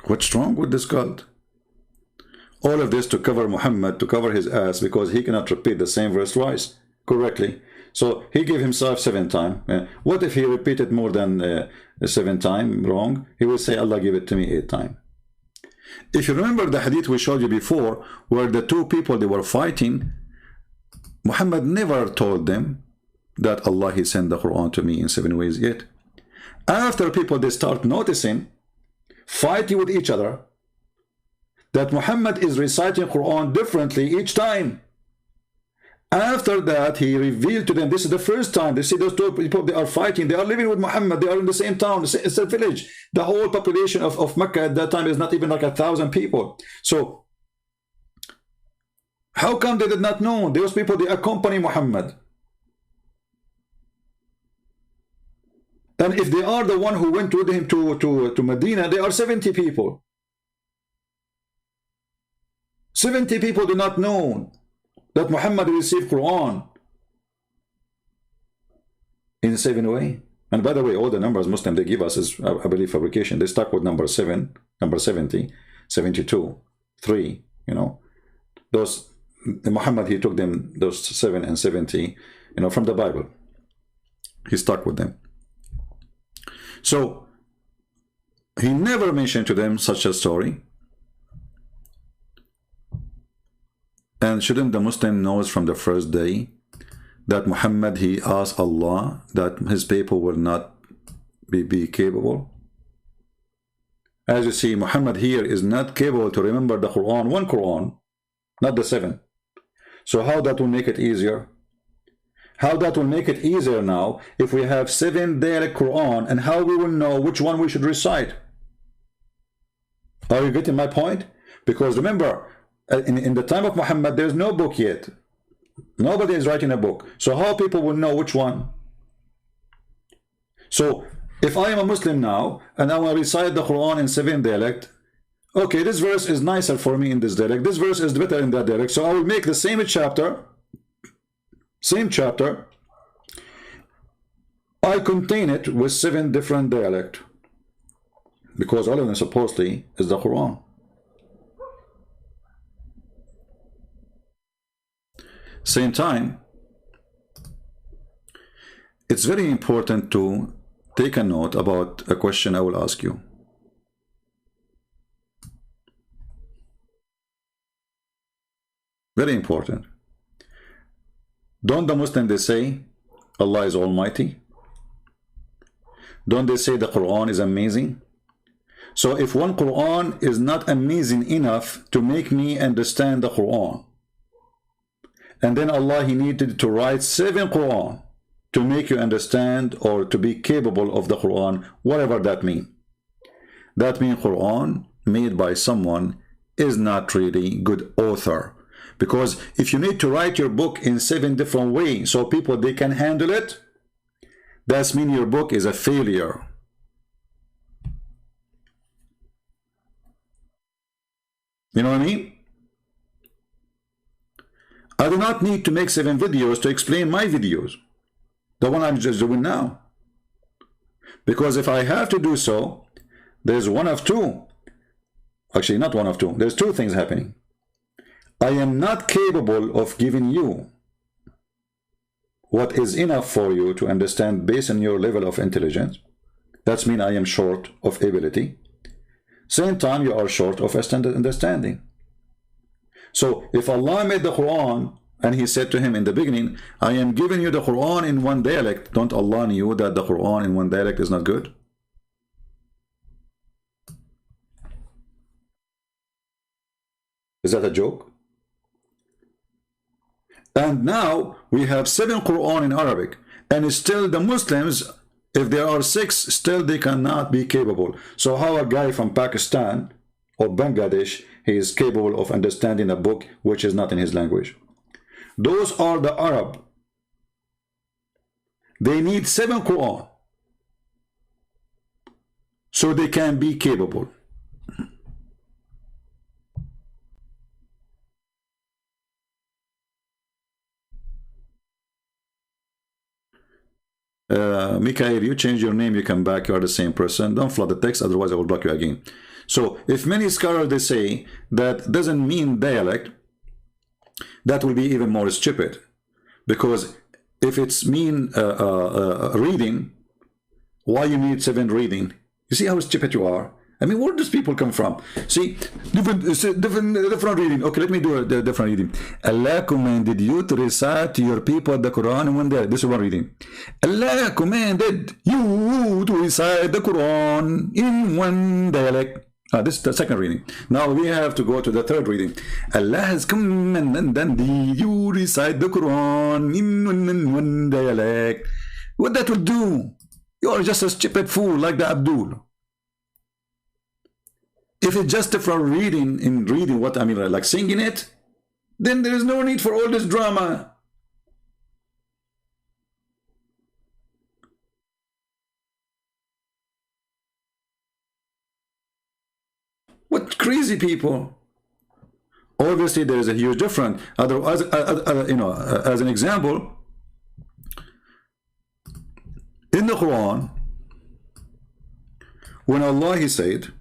What's wrong with this cult? All of this to cover Muhammad, to cover his ass, because he cannot repeat the same verse twice correctly. So he gave himself 7 times. What if he repeated more than 7 times wrong? He will say, Allah give it to me 8 times. If you remember the hadith we showed you before, where the 2 people, they were fighting, Muhammad never told them that Allah, he sent the Quran to me in 7 ways yet. After people, they start noticing, fighting with each other, that Muhammad is reciting Quran differently each time. After that, he revealed to them, this is the first time. They see those 2 people, they are fighting, they are living with Muhammad, they are in the same town, it's a village. The whole population of Mecca at that time is not even like 1,000 people. So how come they did not know? Those people, they accompany Muhammad. And if they are the one who went with him to Medina, they are 70 people. 70 people do not know that Muhammad received Quran in the 7 way. And by the way, all the numbers Muslim they give us is, I believe, fabrication. They stuck with number 7, number 70, 72, 3, you know. Those, Muhammad, he took them, those 7 and 70, you know, from the Bible. He stuck with them. So he never mentioned to them such a story. And shouldn't the Muslim knows from the first day that Muhammad, he asked Allah that his people will not be capable? As you see, Muhammad here is not capable to remember the Quran, 1 Quran, not the 7. So how that will make it easier? How that will make it easier now if we have 7 dialect Quran, and how we will know which one we should recite? Are you getting my point? Because remember, in the time of Muhammad, there's no book yet. Nobody is writing a book. So how people will know which one? So if I am a Muslim now, and I will recite the Quran in 7 dialect, okay, this verse is nicer for me in this dialect, this verse is better in that dialect, so I will make the same chapter, I contain it with 7 different dialect, because all of them supposedly is the Quran. Same time, it's very important to take a note about a question I will ask you. Very important. Don't the Muslims, they say Allah is Almighty? Don't they say the Quran is amazing? So if one Quran is not amazing enough to make me understand the Quran, and then Allah, he needed to write 7 Quran to make you understand or to be capable of the Quran, whatever that means. That means Quran made by someone is not really good author. Because if you need to write your book in 7 different ways so people, they can handle it, that means your book is a failure. You know what I mean? I do not need to make 7 videos to explain my videos, the one I'm just doing now. Because if I have to do so, there's one of 2. Actually, not one of 2. There's 2 things happening. I am not capable of giving you what is enough for you to understand based on your level of intelligence. That means I am short of ability. Same time, you are short of understanding. So if Allah made the Quran and he said to him in the beginning, I am giving you the Quran in 1 dialect, don't Allah knew that the Quran in 1 dialect is not good? Is that a joke? And now we have 7 Quran in Arabic, and still the Muslims, if there are 6, still they cannot be capable. So how a guy from Pakistan or Bangladesh, he is capable of understanding a book which is not in his language? Those are the Arab. They need 7 Quran so they can be capable. Mikhail, you change your name, you come back, you are the same person. Don't flood the text, otherwise I will block you again. So if many scholars they say that doesn't mean dialect, that will be even more stupid, because if it's mean reading, why you need 7 reading? You see how stupid you are? I mean, where does people come from? See, different reading. Okay, let me do a different reading. Allah commanded you to recite to your people the Quran in one day. This is one reading. Allah commanded you to recite the Quran in one dialect. This is the second reading. Now we have to go to the third reading. Allah has commanded you recite the Quran in one dialect. What that will do? You are just a stupid fool like the Abdul. If it's just for reading what I mean, like singing it, then there is no need for all this drama. What crazy people! Obviously, there is a huge difference. Otherwise, as an example, in the Quran, when Allah He said,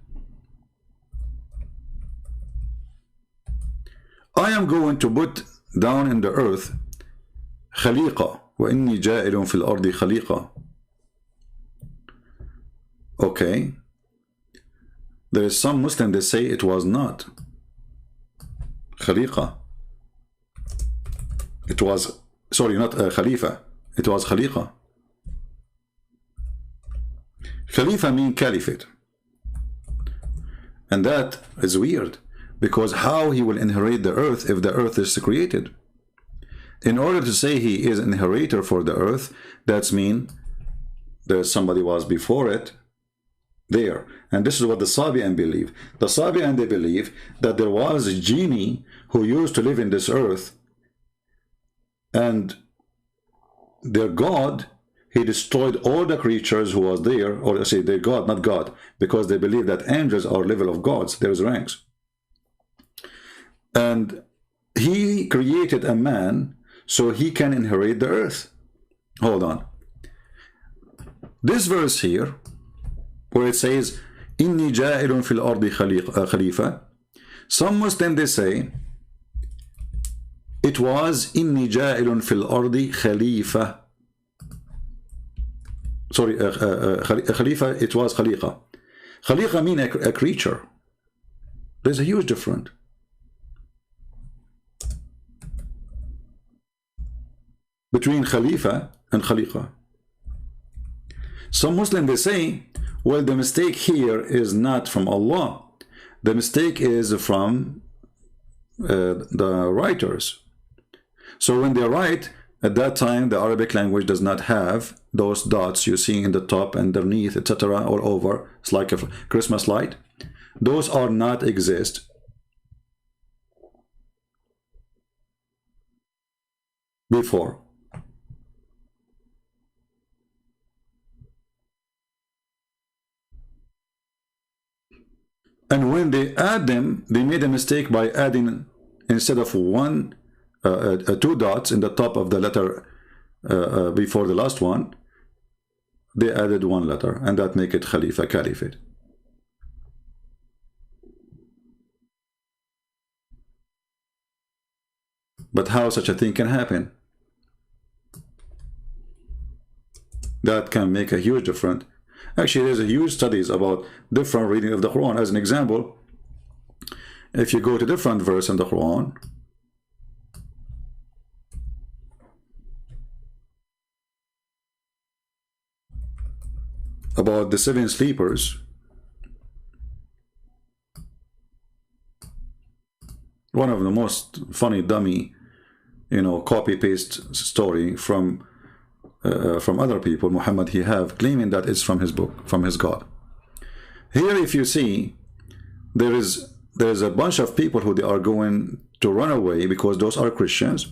I am going to put down in the earth khaliqa wa inni ja'ilun fil ardi khaliqa. Okay, there is some Muslim they say it was not khaliqa, it was, sorry, not khalifa, it was khaliqa. Khalifa means caliphate, and that is weird, because how he will inherit the earth if the earth is created? In order to say he is an inheritor for the earth, that's mean there somebody was before it there. And this is what the Sabi'an believe. The Sabi'an, they believe that there was a genie who used to live in this earth, and their God, he destroyed all the creatures who was there, or say their God, not God, because they believe that angels are level of gods, there's ranks. And he created a man so he can inherit the earth. Hold on. This verse here, where it says, Inni ja'ilun fil ardi khalifa, some Muslims they say, it was Inni ja'ilun fil ardi khalifa. Sorry, khalifa, it was khaliqa. Khaliqa means a creature. There's a huge difference. Between Khalifa and Khaliqa. Some Muslims they say, well, the mistake here is not from Allah. The mistake is from the writers. So when they write, at that time the Arabic language does not have those dots you see in the top, underneath, etc., all over. It's like a Christmas light. Those are not exist. Before. And when they add them, they made a mistake by adding, instead of 2 dots in the top of the letter before the last one, they added 1 letter, and that make it Khalifa, Caliphate. But how such a thing can happen? That can make a huge difference. Actually, there's a huge studies about different reading of the Quran. As an example, if you go to different verse in the Quran, about the 7 sleepers, one of the most funny dummy, copy-paste story from other people. Muhammad, he have claiming that it's from his book, from his God. Here, if you see, there's a bunch of people who they are going to run away because those are Christians,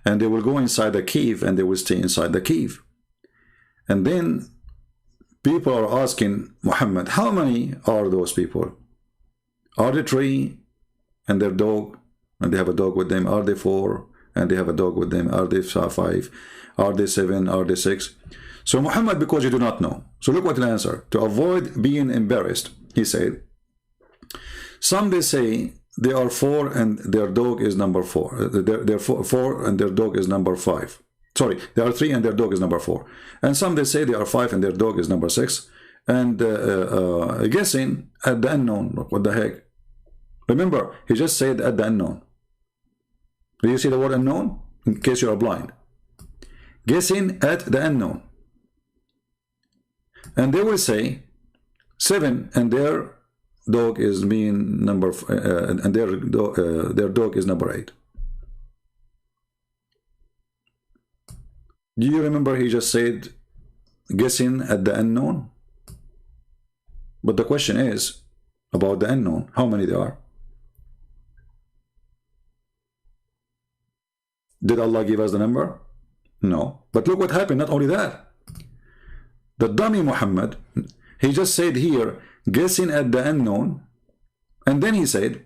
and they will go inside the cave and they will stay inside the cave. And then people are asking Muhammad, how many are those people? Are they 3 and their dog, and they have a dog with them? Are they 4 and they have a dog with them? Are they 5? Are they 7? Are they 6? So Muhammad, because you do not know. So look what the answer. To avoid being embarrassed, he said, some they say they are 4 and their dog is number 4. They're 4 and their dog is number 5. Sorry, they are 3 and their dog is number 4. And some they say they are 5 and their dog is number 6. And guessing at the unknown. What the heck? Remember, he just said at the unknown. Do you see the word unknown? In case you are blind. Guessing at the unknown. And they will say 7 and their dog is mean number and their dog is number 8. Do you remember he just said guessing at the unknown? But the question is about the unknown. How many there are? Did Allah give us the number? No. But look what happened. Not only that. The dummy Muhammad, he just said here, guessing at the unknown. And then he said,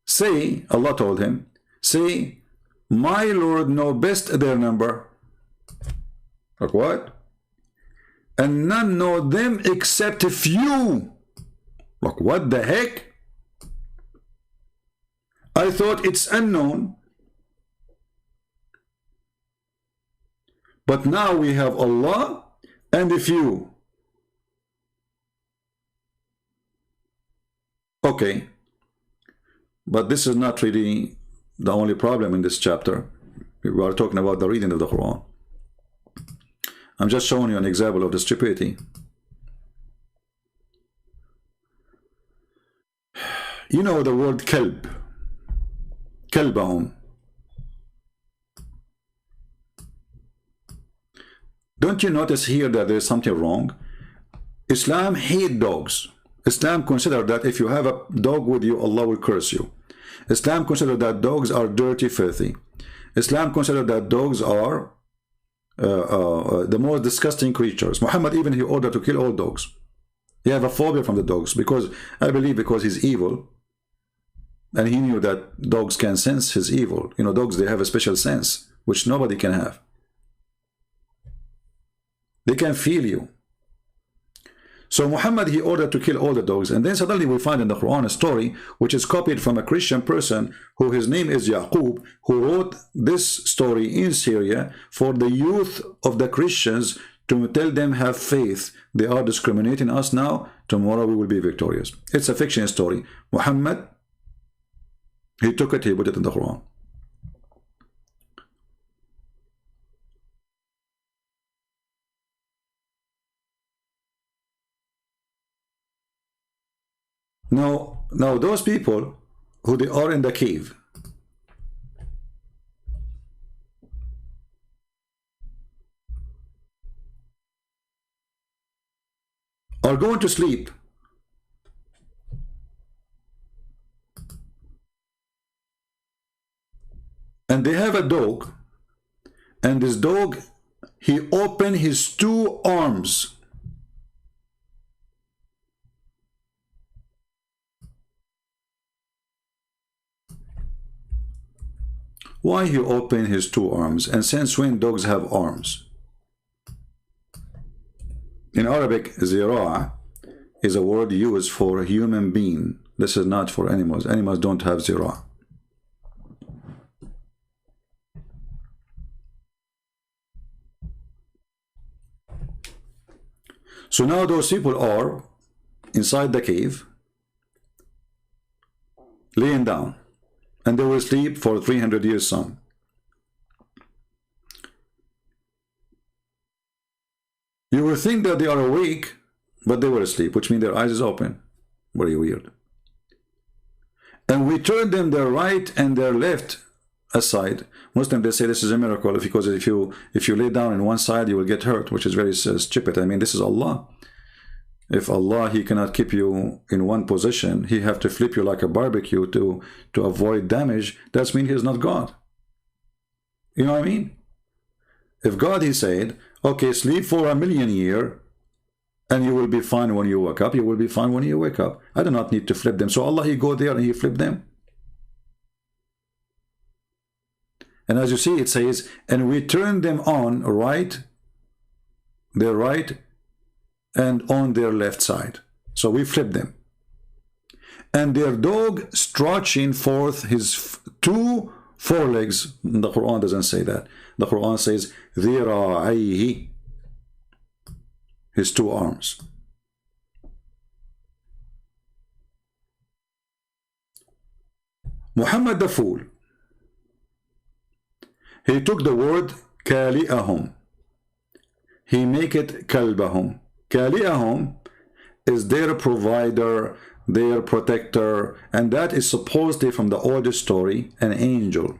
say, Allah told him, say, my Lord know best their number. Like what? And none know them except few. Like what the heck? I thought it's unknown. But now we have Allah and a few. Okay. But this is not really the only problem in this chapter. We are talking about the reading of the Quran. I'm just showing you an example of the stupidity. You know the word kalb. Kalbahum. Don't you notice here that there is something wrong? Islam hates dogs. Islam considers that if you have a dog with you, Allah will curse you. Islam considers that dogs are dirty, filthy. Islam considers that dogs are the most disgusting creatures. Muhammad even he ordered to kill all dogs. He have a phobia from the dogs because I believe because he's evil, and he knew that dogs can sense his evil. You know, dogs, they have a special sense which nobody can have. They can feel you. So Muhammad, he ordered to kill all the dogs. And then suddenly we find in the Quran a story which is copied from a Christian person who his name is Yaqub, who wrote this story in Syria for the youth of the Christians to tell them have faith. They are discriminating us now. Tomorrow we will be victorious. It's a fiction story. Muhammad, he took it, he put it in the Quran. Now those people who they are in the cave, are going to sleep. And they have a dog, and this dog, he opened his 2 arms. Why he opened his 2 arms? And since when dogs have arms? In Arabic, zira' is a word used for a human being. This is not for animals. Animals don't have zira'. So now those people are inside the cave, laying down, and they will sleep for 300 years some. You will think that they are awake, but they were asleep, which means their eyes is open. Very weird. And we turn them their right and their left aside. Muslims, they say this is a miracle because if you lay down in one side, you will get hurt, which is very stupid. I mean, this is Allah. If Allah, he cannot keep you in one position, he have to flip you like a barbecue to avoid damage. That means he is not God. You know what I mean? If God, he said, okay, sleep for 1,000,000 years, and you will be fine when you wake up, you will be fine when you wake up. I do not need to flip them. So Allah, he go there and he flip them. And as you see, it says, and we turn them on their right, and on their left side. So we flip them. And their dog stretching forth his two forelegs. The Quran doesn't say that. The Quran says, ذِرَاعَيْهِ, his two arms. Muhammad the fool, he took the word كَالِئَهُمْ, he make it كَلْبَهُمْ. كَالِئَهُمْ is their provider, their protector, and that is supposedly from the oldest story, an angel.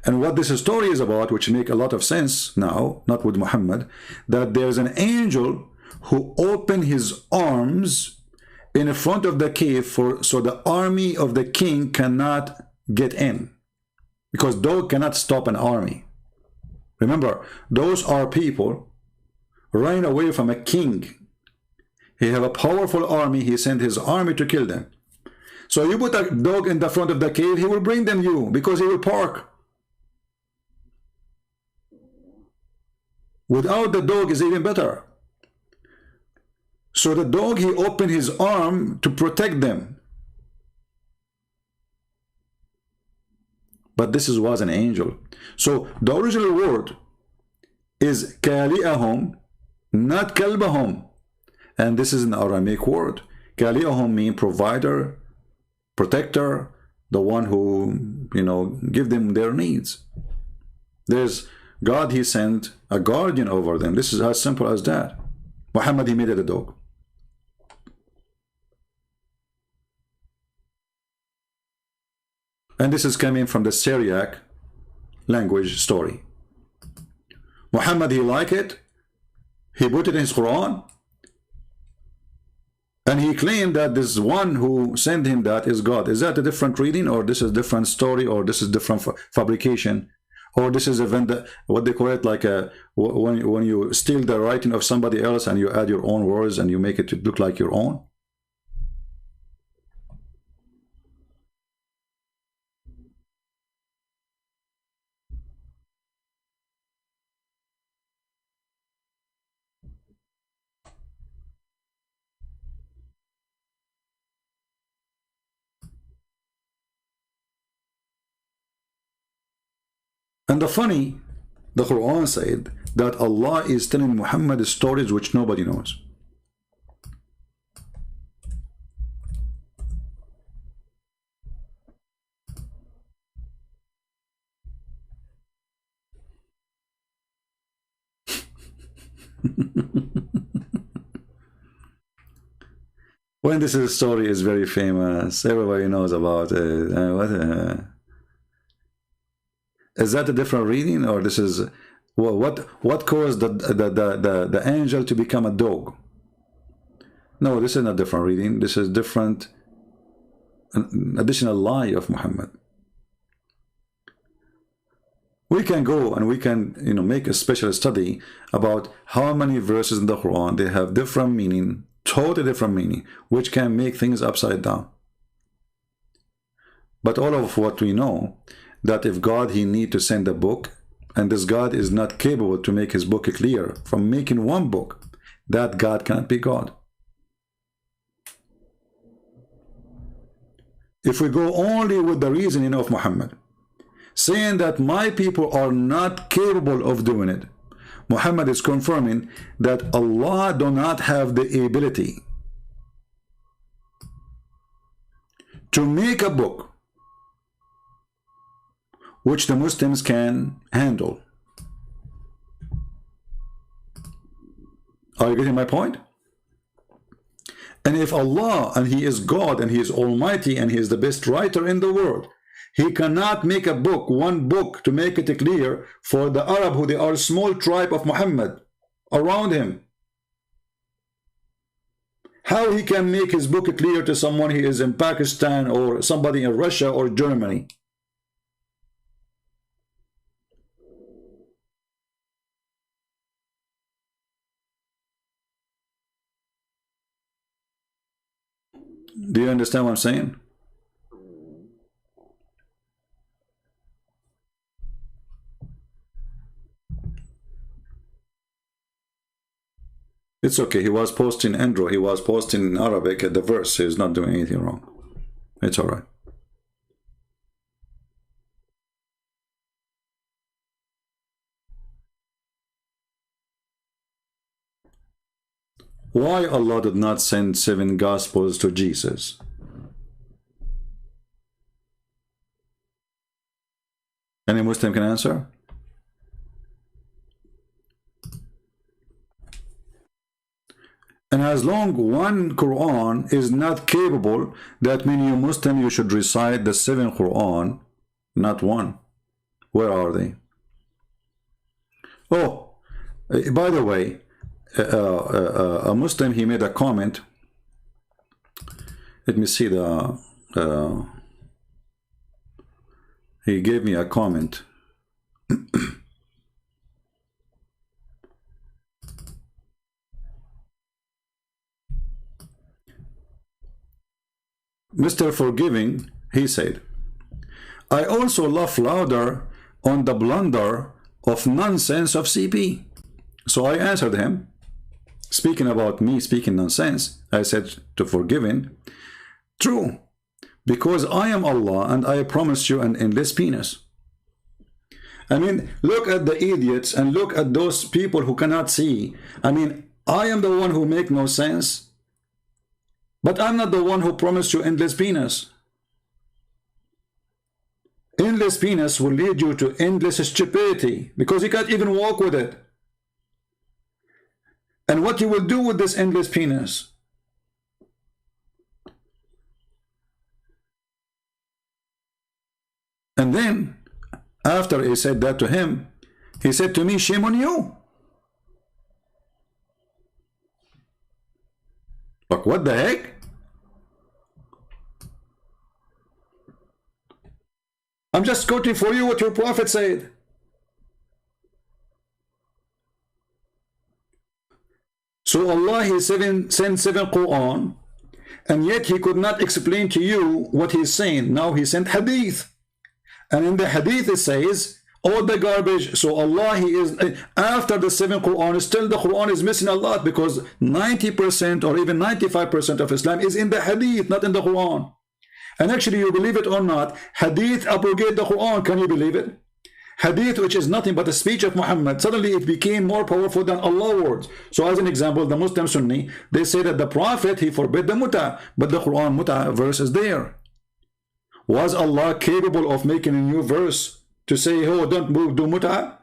And what this story is about, which make a lot of sense now, not with Muhammad, that there's an angel who opened his arms in front of the cave so the army of the king cannot get in, because dog cannot stop an army. Remember, those are people running away from a king. He have a powerful army. He sent his army to kill them. So you put a dog in the front of the cave, he will bring them you, because he will park. Without the dog is even better. So the dog, he opened his arm to protect them. But this was an angel. So the original word is كَالِئَهُمْ, not كَلْبَهُمْ. And this is an Aramaic word. كَالِئَهُمْ means provider, protector, the one who, give them their needs. There's God, he sent a guardian over them. This is as simple as that. Muhammad, he made it a dog. And this is coming from the Syriac language story. Muhammad, he liked it. He put it in his Quran. And he claimed that this one who sent him that is God. Is that a different reading, or this is a different story, or this is different fabrication? Or this is what they call it, like when you steal the writing of somebody else and you add your own words and you make it to look like your own. And the Quran said that Allah is telling Muhammad stories which nobody knows. When this story is very famous, everybody knows about it. Is that a different reading, or this is what caused the angel to become a dog? No, this is not different reading. This is different, an additional lie of Muhammad. We can go and we can make a special study about how many verses in the Quran they have different meaning, totally different meaning, which can make things upside down. But all of what we know, that if God, he need to send a book, and this God is not capable to make his book clear from making one book, that God cannot be God. If we go only with the reasoning of Muhammad, saying that my people are not capable of doing it, Muhammad is confirming that Allah do not have the ability to make a book which the Muslims can handle. Are you getting my point? And if Allah, and he is God, and he is almighty, and he is the best writer in the world, he cannot make a book, one book, to make it clear for the Arab, who they are a small tribe of Muhammad around him. How he can make his book clear to someone he is in Pakistan, or somebody in Russia or Germany? you understand what I'm saying? It's okay. He was posting Andrew. He was posting in Arabic at the verse. He's not doing anything wrong. It's all right. Why Allah did not send 7 Gospels to Jesus? Any Muslim can answer? And as long one Quran is not capable, that means you Muslim, you should recite the 7 Quran, not one. Where are they? Oh, by the way, a Muslim, he made a comment. Let me see the he gave me a comment. Mr. Forgiving, he said, I also laugh louder on the blunder of nonsense of CP. So I answered him, speaking about me speaking nonsense, I said to Forgiving, true, because I am Allah and I promise you an endless penis. I mean, look at the idiots and look at those people who cannot see. I mean, I am the one who make no sense, but I'm not the one who promised you endless penis. Endless penis will lead you to endless stupidity because you can't even walk with it. And what you will do with this endless penis? And then, after he said that to him, he said to me, shame on you. Like, what the heck? I'm just quoting for you what your prophet said. So Allah, he sent 7 Quran, and yet he could not explain to you what he's saying. Now he sent hadith. And in the hadith it says, all the garbage. So Allah, he is, after the 7 Quran, still the Quran is missing a lot, because 90% or even 95% of Islam is in the hadith, not in the Quran. And actually, you believe it or not, hadith abrogate the Quran. Can you believe it? Hadith, which is nothing but a speech of Muhammad, suddenly it became more powerful than Allah's words. So as an example, the Muslim Sunni, they say that the Prophet, he forbid the muta, but the Quran muta verse is there. Was Allah capable of making a new verse to say, oh, don't do muta?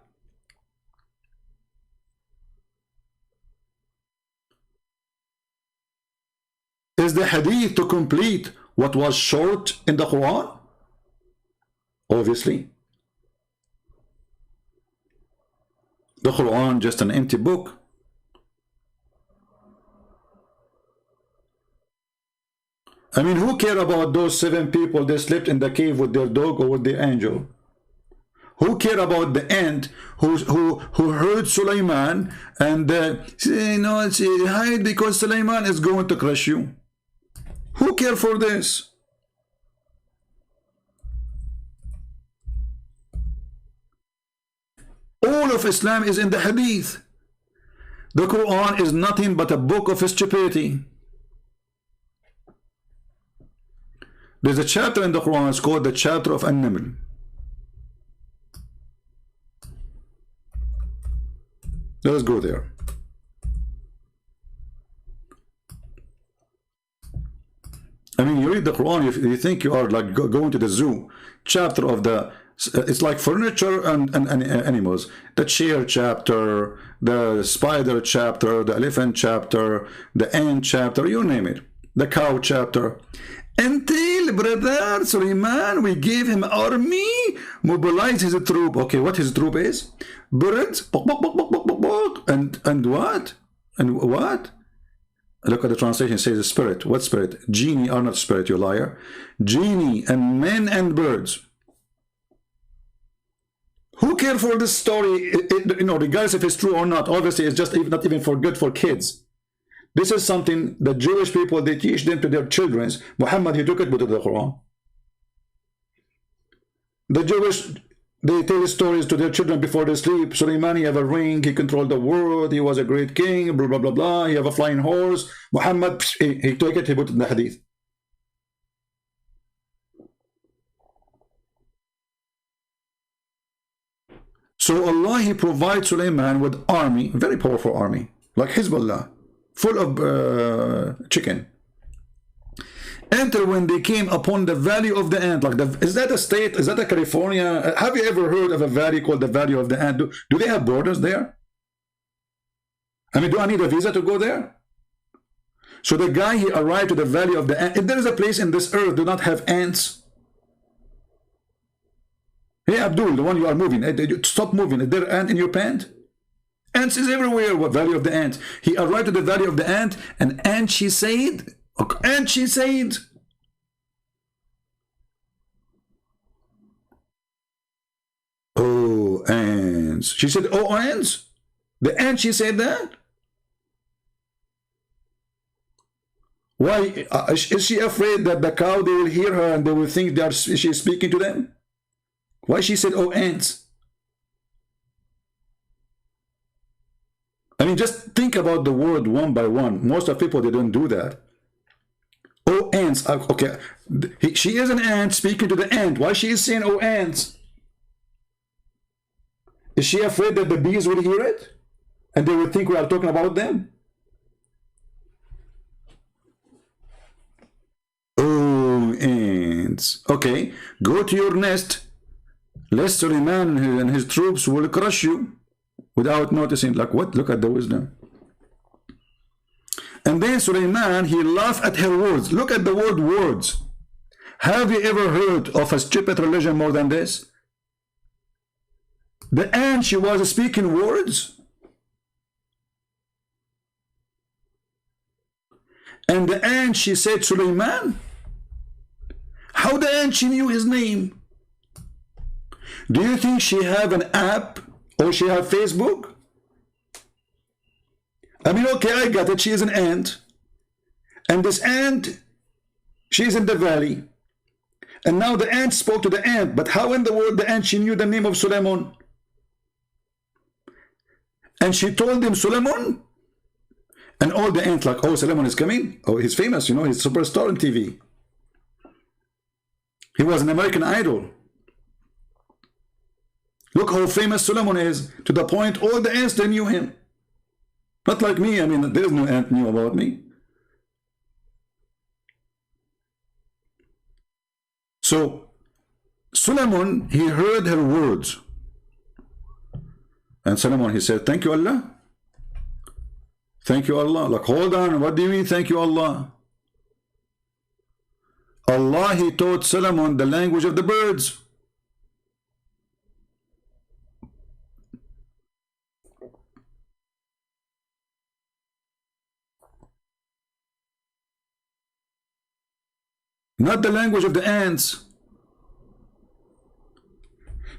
Is the hadith to complete what was short in the Quran? Obviously. The Quran just an empty book. I mean, who care about those 7 people that slept in the cave with their dog or with their angel? Who care about the ant who heard Sulaiman and you know, hide because Sulaiman is going to crush you? Who care for this? All of Islam is in the hadith. The Quran is nothing but a book of stupidity. There's a chapter in the Quran, it's called the chapter of An-Naml. Let us go there. I mean, you read the Quran, you think you are like going to the zoo. Chapter of the, it's like furniture and animals. The chair chapter, the spider chapter, the elephant chapter, the ant chapter, you name it. The cow chapter. Until brother Sulaiman, we gave him army, mobilize his troop. Okay, what his troop is? Birds, and what? And what? Look at the translation, it says spirit. What spirit? Genie are not spirit, you liar. Genie and men and birds. Who care for this story? You know, regardless if it's true or not. Obviously, it's just not even for good for kids. This is something the Jewish people, they teach them to their children. Muhammad, he took it with the Quran. The Jewish, they tell stories to their children before they sleep. Sulaiman, he have a ring, he controlled the world, he was a great king, blah, blah, blah, blah. He have a flying horse. Muhammad, he took it, he put it in the hadith. So Allah, he provides Sulaiman with army, very powerful army, like Hezbollah, full of chicken. Until when they came upon the valley of the ant, like is that a state? Is that a California? Have you ever heard of a valley called the Valley of the Ant? Do they have borders there? I mean, do I need a visa to go there? So the guy, he arrived to the Valley of the Ant. If there is a place in this earth do not have ants, hey Abdul, the one you are moving, stop moving. Is there an ant in your pant? Ants is everywhere. What Valley of the Ant? He arrived to the Valley of the Ant, and she said, oh, ants. She said, oh, ants? The ant, she said that? Why? Is she afraid that the cow, they will hear her and they will think she's speaking to them? Why she said, oh, ants? I mean, just think about the word one by one. Most of people, they don't do that. Oh, ants. Okay. She is an ant speaking to the ant. Why she is saying, oh, ants? Is she afraid that the bees will hear it? And they will think we are talking about them? Oh, ants. Okay. Go to your nest. Lest Suleiman and his troops will crush you without noticing. Like what? Look at the wisdom. And then Suleiman, he laughed at her words. Look at the word words. Have you ever heard of a stupid religion more than this? The ant, she was speaking words. And the ant, she said, Suleiman. How the ant, she knew his name? Do you think she have an app or she have Facebook? I mean, okay, I got it. She is an ant. And this ant, she is in the valley. And now the ant spoke to the ant. But how in the world the ant, she knew the name of Suleiman? And she told him, Suleiman. And all the ants like, oh, Suleiman is coming. Oh, he's famous, you know, he's a superstar on TV. He was an American Idol. Look how famous Suleiman is, to the point all the ants, they knew him. Not like me. I mean, there's no ant knew about me. So Suleiman, he heard her words. And Suleiman, he said, thank you, Allah. Thank you, Allah. Like, hold on. What do you mean, thank you, Allah? Allah, he taught Suleiman the language of the birds. Not the language of the ants.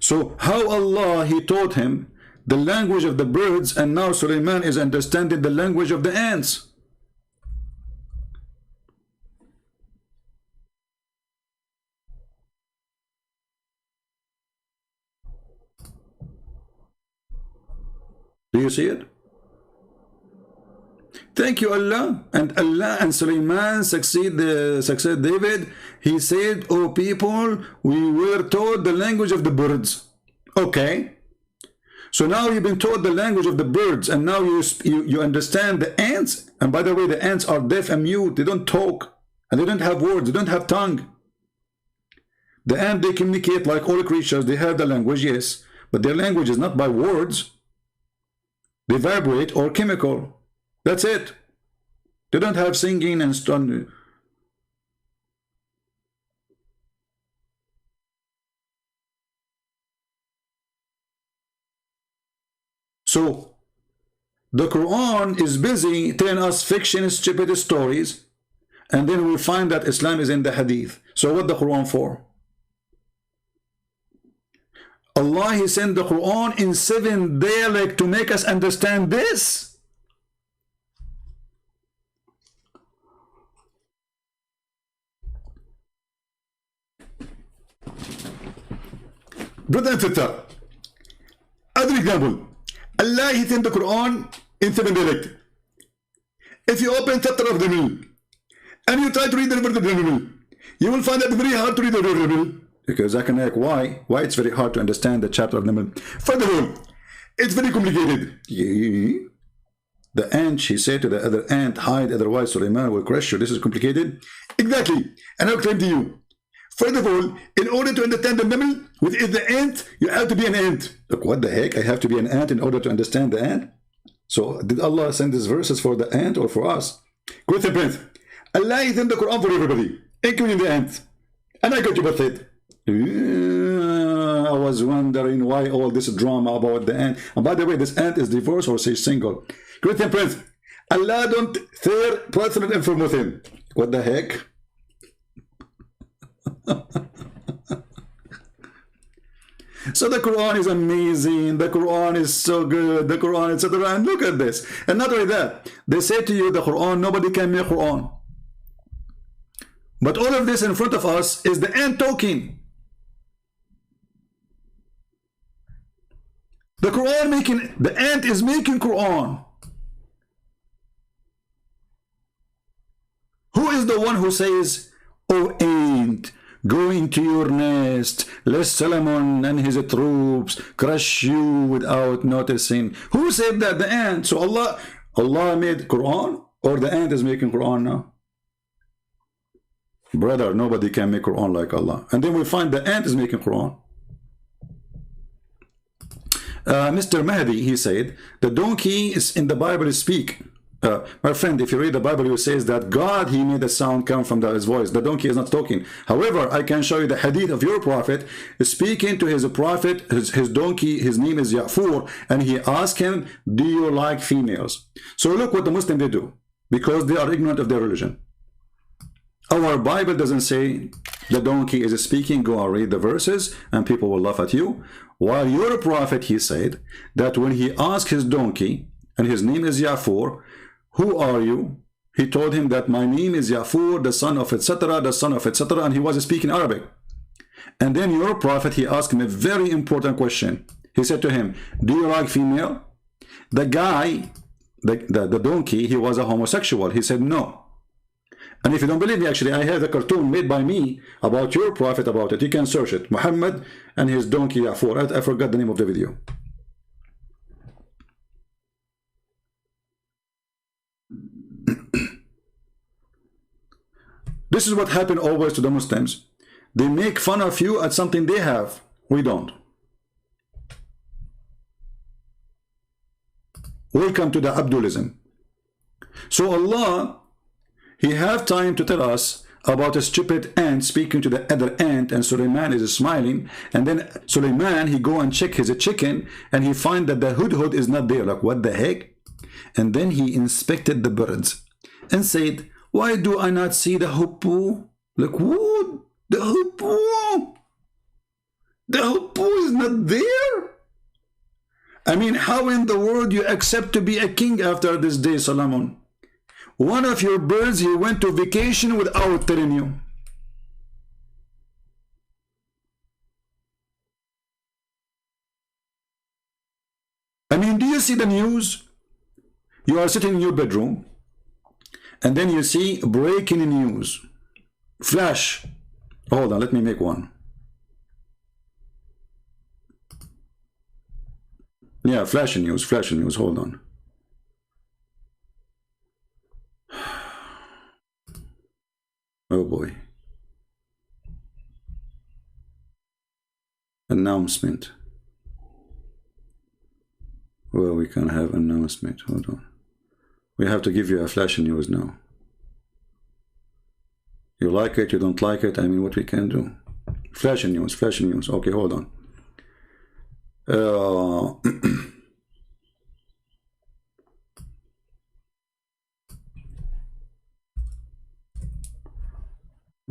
So how Allah, he taught him the language of the birds, and now Suleiman is understanding the language of the ants. Do you see it? Thank you, Allah. And Allah and Suleiman succeed David. He said, oh people, we were taught the language of the birds. Okay. So now you've been taught the language of the birds, and now you understand the ants. And by the way, the ants are deaf and mute. They don't talk, and they don't have words. They don't have tongue. The ant, they communicate like all creatures. They have the language, yes, but their language is not by words. They vibrate or chemical. That's it. They don't have singing and stuff. So the Quran is busy telling us fiction, stupid stories, and then we find that Islam is in the Hadith. So what the Quran for? Allah, he sent the Quran in 7 dialects to make us understand this. Brother and sister, as an example, Allah is in the Quran in 7 dialects. If you open chapter of the mill and you try to read the verse of the mill, you will find it very hard to read the verse of the mill. Because I can ask why it's very hard to understand the chapter of the mill. First of all, it's very complicated. The ant, she said to the other ant, hide, otherwise Suleiman will crush you. This is complicated. Exactly. And I'll claim to you. First of all, in order to understand the naml, which is the ant, you have to be an ant. Look, what the heck? I have to be an ant in order to understand the ant? So did Allah send these verses for the ant or for us? Question, Prince. Allah is in the Quran for everybody, including the ant. And I got you both it. I was wondering why all this drama about the ant. And by the way, this ant is divorced or she's single. Christian Prince, Allah don't share personal information. What the heck? So the Quran is amazing. The Quran is so good. The Quran, etc. And look at this. And not only that, they say to you the Quran, nobody can make Quran. But all of this in front of us is the ant talking. The Quran making, the ant is making Quran. Who is the one who says, "Oh ant, go into your nest, lest Solomon and his troops crush you without noticing"? Who said that? The ant. So Allah made Quran, or the ant is making Quran now? Brother, nobody can make Quran like Allah. And then we find the ant is making Quran. Mr. Mahdi, he said, the donkey is in the Bible speak. My friend, if you read the Bible, it says that God, he made the sound come from his voice. The donkey is not talking. However, I can show you the hadith of your prophet speaking to his prophet, his donkey, his name is Ya'fur, and he asked him, do you like females? So look what the Muslim they do, because they are ignorant of their religion. Our Bible doesn't say the donkey is speaking, go and read the verses and people will laugh at you. While your prophet, he said that when he asked his donkey, and his name is Ya'fur, who are you? He told him that my name is Ya'fur, the son of etc., the son of etc., and he was speaking Arabic. And then your prophet, he asked him a very important question. He said to him, do you like female? The guy, the donkey, he was a homosexual. He said no. And if you don't believe me, actually, I have a cartoon made by me about your prophet about it. You can search it. Muhammad and his donkey Ya'fur. I forgot the name of the video. This is what happened always to the Muslims. They make fun of you at something they have. We don't. Welcome to the Abdulism. So Allah, he have time to tell us about a stupid ant speaking to the other ant, and Suleiman is smiling, and then Suleiman, he go and check his chicken, and he find that the hudhud is not there. Like, what the heck? And then he inspected the birds and said, why do I not see the hoopoe? Like, what? The hoopoe? The hoopoe is not there? I mean, how in the world you accept to be a king after this day, Solomon? One of your birds, he went to vacation without telling you. I mean, do you see the news? You are sitting in your bedroom, and then you see breaking news. Flash. Hold on, let me make one. Yeah, flashing news, hold on. Oh boy. Announcement. Well, we can have announcement. Hold on. We have to give you a flash news now. You like it, you don't like it, I mean, what we can do. Flash news. Okay, hold on.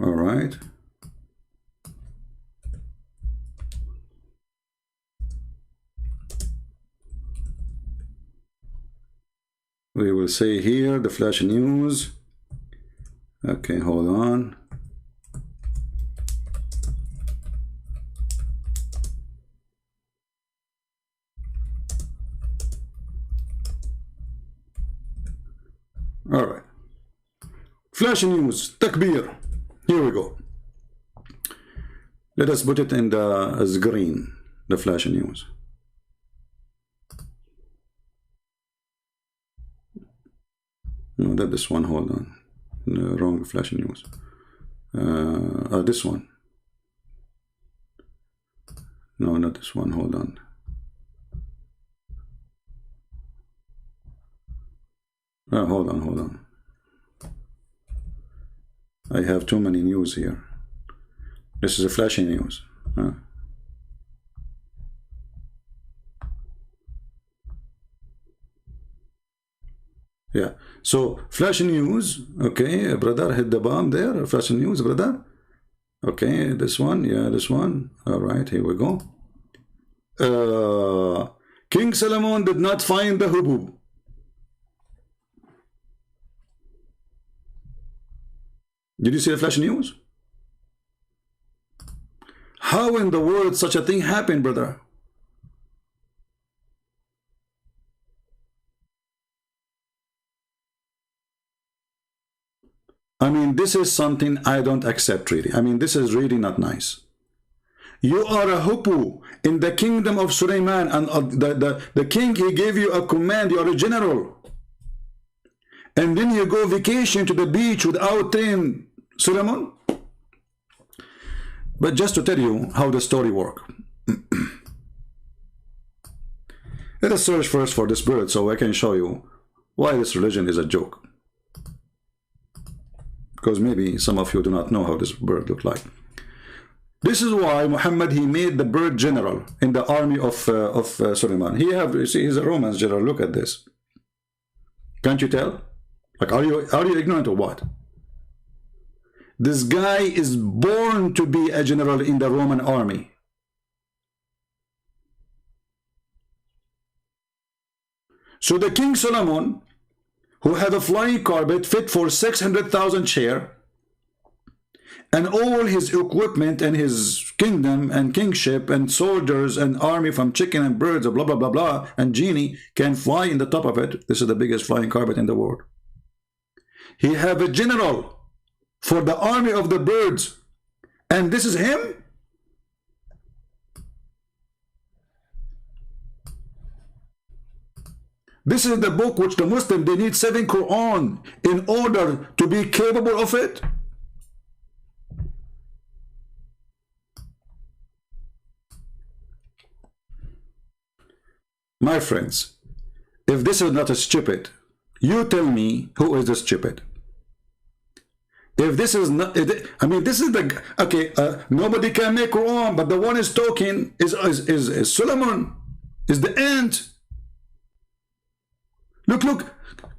All right. We will say here the flash news. Okay, hold on. All right. Flash news, takbir. Here we go. Let us put it in the as green, the flash news. No, that this one. Hold on. No, wrong flash news. This one. No, not this one. Hold on. Hold on. I have too many news here. This is a flashy news. Yeah. So flash news. Okay, brother, hit the bomb there. Flash news, brother. Okay, this one. Yeah, this one. All right, here we go. King Solomon did not find the hubub. Did you see the flash news? How in the world such a thing happened, brother? I mean, this is something I don't accept, really. I mean, this is really not nice. You are a hupu in the kingdom of Sulaiman, and the king, he gave you a command, you are a general. And then you go vacation to the beach without telling Solomon? But just to tell you how the story works. Let us search first for this bird so I can show you why this religion is a joke. Because maybe some of you do not know how this bird looks like. This is why Muhammad, he made the bird general in the army of Sulaiman. You see, he's a Roman general. Look at this. Can't you tell? Like, are you ignorant or what? This guy is born to be a general in the Roman army. So the King Solomon, who had a flying carpet fit for 600,000 chair, and all his equipment and his kingdom and kingship and soldiers and army from chicken and birds, blah, blah, blah, blah, and genie can fly in the top of it. This is the biggest flying carpet in the world. He have a general for the army of the birds, and this is him. This is the book which the Muslim, they need 7 Quran in order to be capable of it. My friends, if this is not a stupid, you tell me who is the stupid. If this is not, I mean, this is the, okay, nobody can make Quran, but the one is talking is Solomon, is the ant. Look,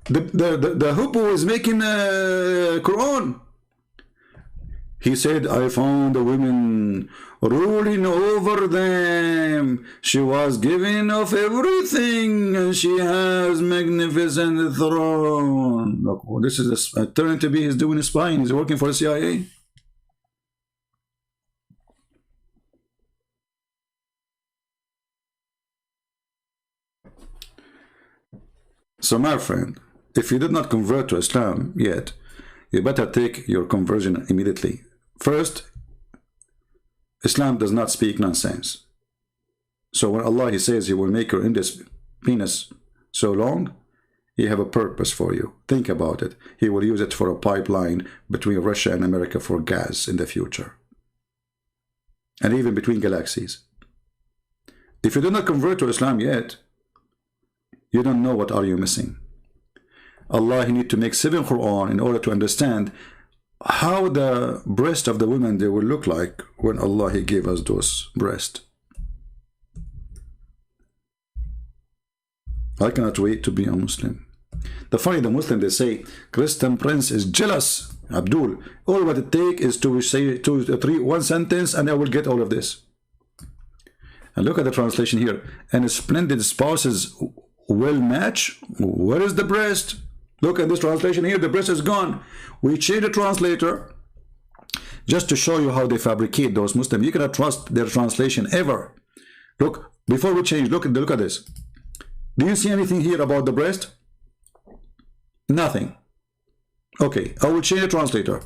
the hippo is making Quran. He said, I found the women ruling over them. She was given of everything, and she has magnificent throne. Look, oh, this is turning to be, he's doing spying. He's working for the CIA. So, my friend, if you did not convert to Islam yet, you better take your conversion immediately. First, Islam does not speak nonsense. So when Allah, he says he will make your penis so long, he have a purpose for you. Think about it. He will use it for a pipeline between Russia and America for gas in the future. And even between galaxies. If you do not convert to Islam yet, you don't know what are you missing. Allah, he need to make 7 Quran in order to understand how the breast of the women, they will look like when Allah, he gave us those breasts. I cannot wait to be a Muslim. The funny, the Muslim, they say, Christian prince is jealous. Abdul, all what it take is to say one sentence and I will get all of this. And look at the translation here. And splendid spouses will match. Where is the breast? Look at this translation here. The breast is gone. We change the translator just to show you how they fabricate those Muslims. You cannot trust their translation ever. Look, before we change, look at this. Do you see anything here about the breast? Nothing. Okay, I will change the translator.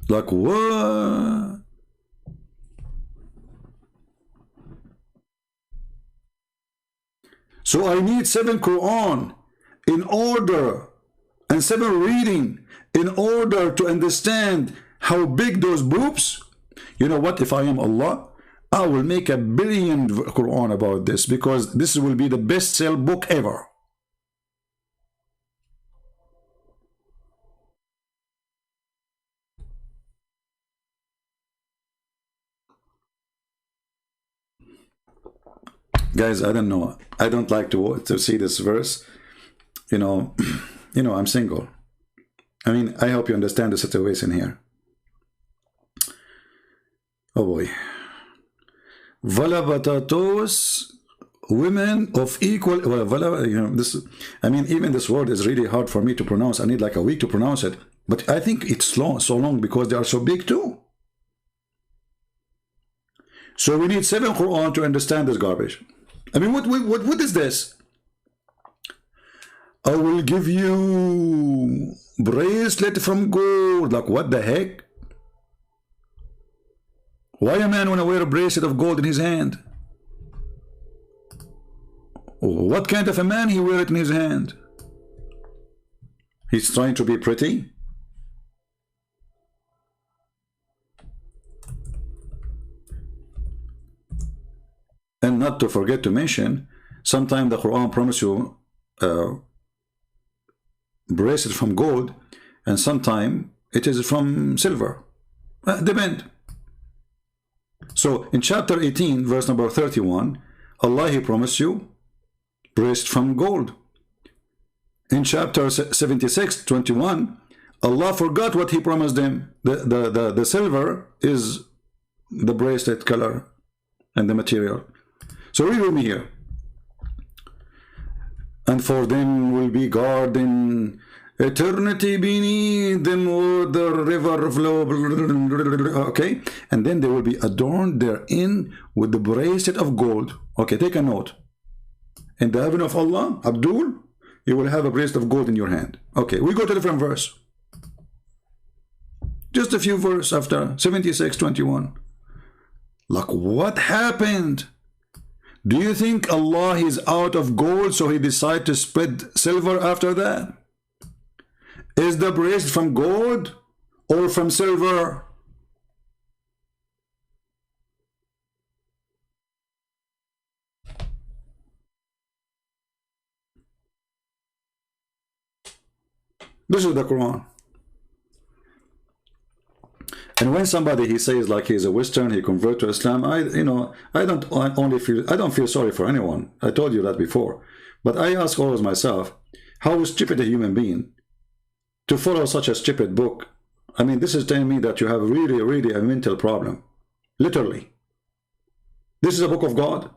Like what? So I need 7 Quran in order, and 7 reading in order to understand how big those boobs. You know what? If I am Allah, I will make a billion Quran about this, because this will be the best sell book ever. Guys, I don't know. I don't like to see this verse. You know, I'm single. I mean, I hope you understand the situation here. Oh boy. Valabatatos, women of equal. Well, you know, this. I mean, even this word is really hard for me to pronounce. I need like a week to pronounce it. But I think it's long, so long because they are so big too. So we need 7 Quran to understand this garbage. I mean, what is this? I will give you bracelet from gold. Like, what the heck? Why a man want to wear a bracelet of gold in his hand? What kind of a man he wear it in his hand? He's trying to be pretty? And not to forget to mention, sometimes the Quran promises you bracelet from gold, and sometimes it is from silver. Depend. So in chapter 18, verse number 31, Allah, He promised you bracelet from gold. In chapter 76, 21, Allah forgot what He promised them. The silver is the bracelet color and the material. So read with me here. And for them will be garden, eternity beneath them, or the river flow. Okay, and then they will be adorned therein with the bracelet of gold. Okay, take a note. In the heaven of Allah, Abdul, you will have a bracelet of gold in your hand. Okay, we go to a different verse. Just a few verses after 76:21. Like, what happened? Do you think Allah is out of gold, so He decided to spread silver after that? Is the bracelet from gold or from silver? This is the Quran. And when somebody he says like he's a Western, he convert to Islam, I don't feel sorry for anyone. I told you that before. But I ask always myself, how stupid a human being to follow such a stupid book. I mean, this is telling me that you have really a mental problem. Literally. This is a book of God.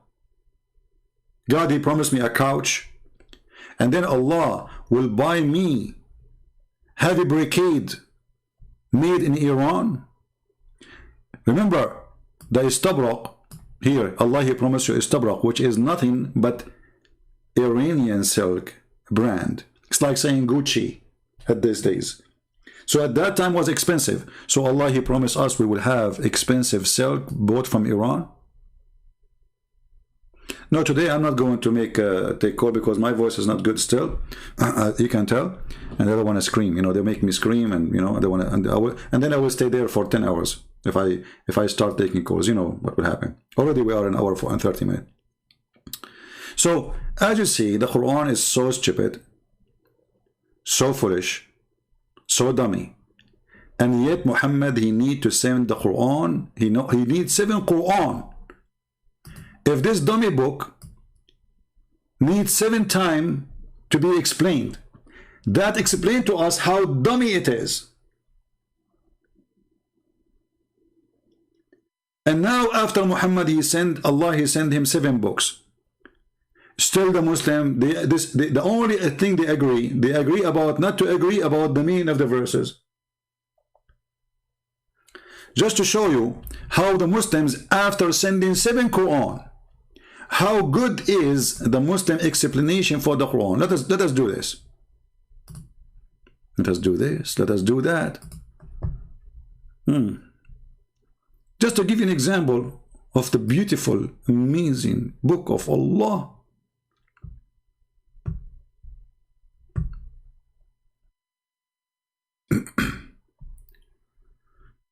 God, He promised me a couch, and then Allah will buy me heavy brocade made in Iran. Remember, the istabrak here, Allah, He promised you istabrak, which is nothing but Iranian silk brand. It's like saying Gucci at these days. So at that time was expensive. So Allah, He promised us we will have expensive silk bought from Iran. No, today I'm not going to take call because my voice is not good still. You can tell. And I don't want to scream. You know, they make me scream, and you know, I don't want to. And then I will stay there for 10 hours if I start taking calls. You know what will happen. Already we are an hour and 30 minutes. So as you see, the Quran is so stupid, so foolish, so dummy, and yet Muhammad, he need to send the Quran. He needs 7 Quran. If this dummy book needs 7 times to be explained, that explains to us how dummy it is. And now after Muhammad, Allah sent him 7 books. Still the Muslim, the only thing they agree about, not to agree about the meaning of the verses. Just to show you how the Muslims, after sending 7 Quran, how good is the Muslim explanation for the Quran? Let us do this. Let us do this. Let us do that. Just to give you an example of the beautiful, amazing book of Allah.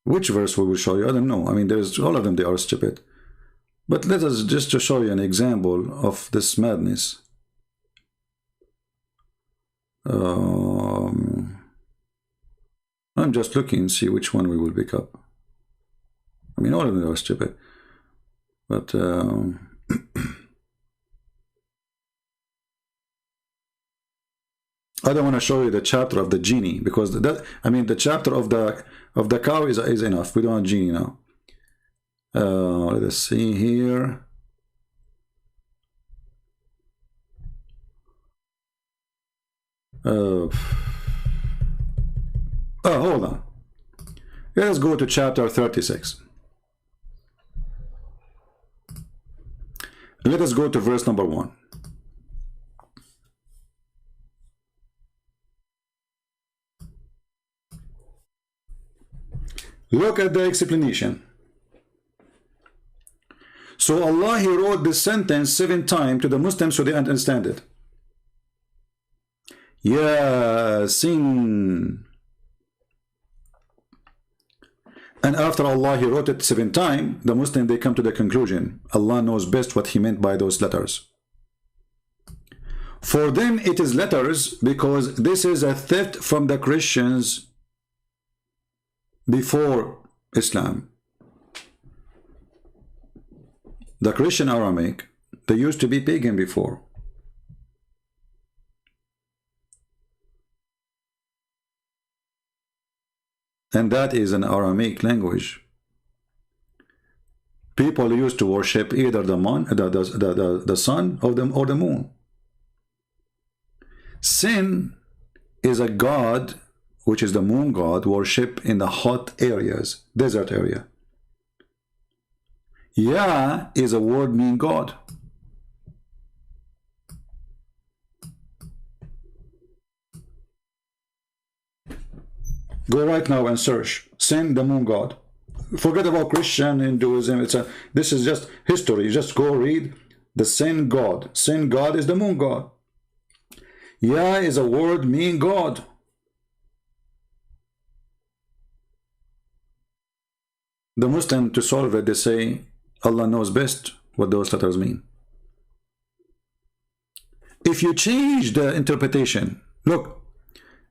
Which verse we will show you? I don't know. I mean, there's all of them, they are stupid. But let us just to show you an example of this madness. I'm just looking and see which one we will pick up. I mean, all of them are stupid. But I don't want to show you the chapter of the genie, because that, I mean, the chapter of the cow is enough. We don't want genie now. Let us see here. Oh, hold on. Let us go to chapter 36. Let us go to verse number 1. Look at the explanation. So Allah, He wrote this sentence 7 times to the Muslims so they understand it. Yasin. And after Allah, He wrote it 7 times, the Muslim, they come to the conclusion, Allah knows best what He meant by those letters. For them, it is letters because this is a theft from the Christians before Islam. The Christian Aramaic, they used to be pagan before. And that is an Aramaic language. People used to worship either the sun or the moon. Sin is a god, which is the moon god, worship in the hot areas, desert area. Yah is a word meaning God. Go right now and search Sin, the moon god. Forget about Christian, Hinduism. This is just history. Just go read the Sin god. Sin god is the moon god. Yah is a word meaning God. The Muslim, to solve it, they say Allah knows best what those letters mean. If you change the interpretation, look,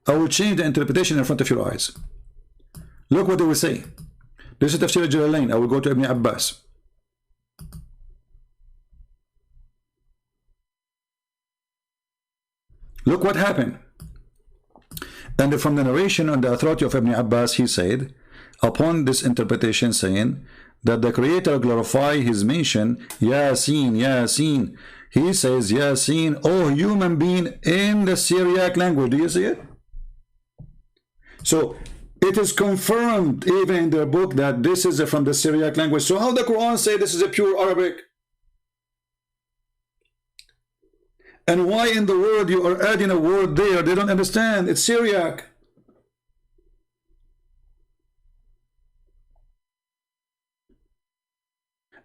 I will change the interpretation in front of your eyes. Look what they will say. This is Tafsir al-Jalalain. I will go to Ibn Abbas. Look what happened. And from the narration on the authority of Ibn Abbas, he said, upon this interpretation saying that the Creator glorify His mention, Yasin, Yasin. He says, Yasin, oh human being, in the Syriac language. Do you see it? So it is confirmed even in their book that this is from the Syriac language. So how the Quran say this is a pure Arabic? And why in the world you are adding a word there? They don't understand. It's Syriac.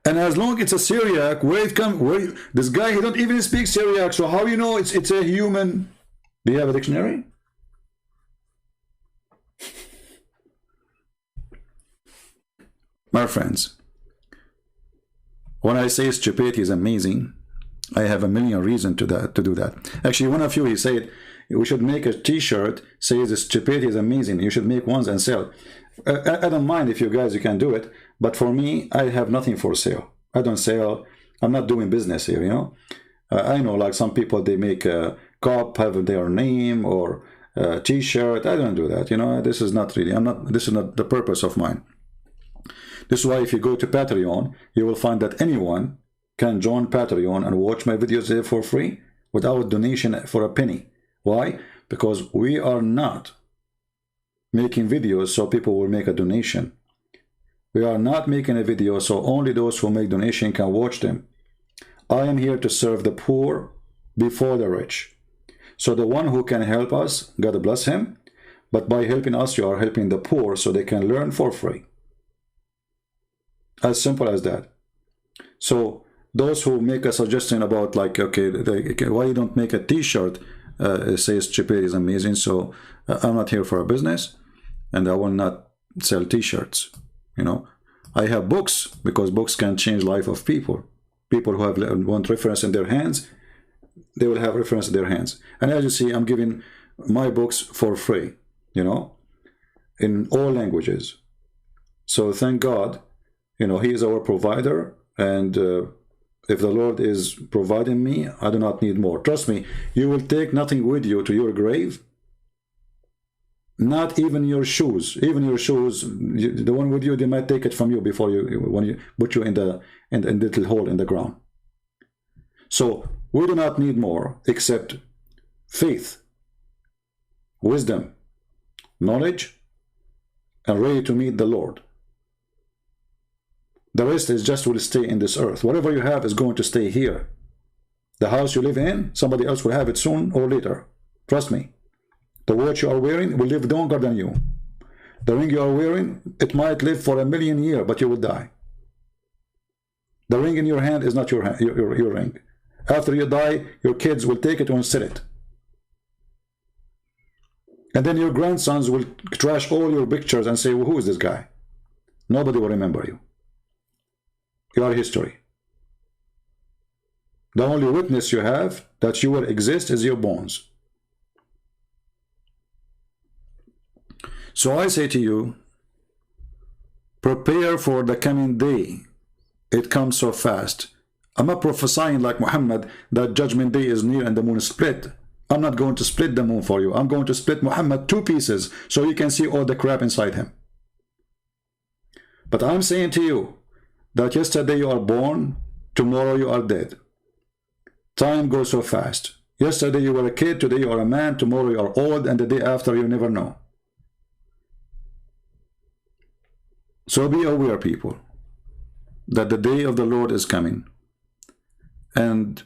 And as long it's a Syriac, where it come, where this guy, he don't even speak Syriac. So how you know it's a human? Do you have a dictionary? My friends, when I say stupidity is amazing, I have a million reasons to do that. Actually, one of you, he said, we should make a t-shirt, says stupidity is amazing. You should make ones and sell. I don't mind if you guys, you can do it. But for me, I have nothing for sale. I don't sell. I'm not doing business here, you know. I know like some people, they make a cup, have their name, or a t-shirt. I don't do that, you know. This is not really, this is not the purpose of mine. This is why if you go to Patreon, you will find that anyone can join Patreon and watch my videos there for free without donation for a penny. Why? Because we are not making videos so people will make a donation. We are not making a video so only those who make donation can watch them. I am here to serve the poor before the rich. So the one who can help us, God bless him. But by helping us, you are helping the poor so they can learn for free. As simple as that. So those who make a suggestion about like, okay, why you don't make a t-shirt says Chipper is amazing. So I'm not here for a business and I will not sell t-shirts. You know, I have books because books can change life of people. People who have want reference in their hands, they will have reference in their hands. And as you see, I'm giving my books for free, you know, in all languages. So thank God, you know, he is our provider. And if the Lord is providing me, I do not need more. Trust me, you will take nothing with you to your grave. Not even your shoes. Even your shoes, the one with you, they might take it from you before you, when you put you in the little hole in the ground. So we do not need more except faith, wisdom, knowledge, and ready to meet the Lord. The rest is just will stay in this earth. Whatever you have is going to stay here. The house you live in, somebody else will have it soon or later. Trust me. The watch you are wearing will live longer than you. The ring you are wearing, it might live for 1,000,000 years, but you will die. The ring in your hand is not your ring. After you die, your kids will take it and sell it. And then your grandsons will trash all your pictures and say, well, who is this guy? Nobody will remember you. You are history. The only witness you have that you will exist is your bones. So I say to you, prepare for the coming day. It comes so fast. I'm not prophesying like Muhammad that judgment day is near and the moon is split. I'm not going to split the moon for you. I'm going to split Muhammad 2 pieces so you can see all the crap inside him. But I'm saying to you that yesterday you are born, tomorrow you are dead. Time goes so fast. Yesterday you were a kid, today you are a man, tomorrow you are old, and the day after you never know. So be aware, people, that the day of the Lord is coming. And,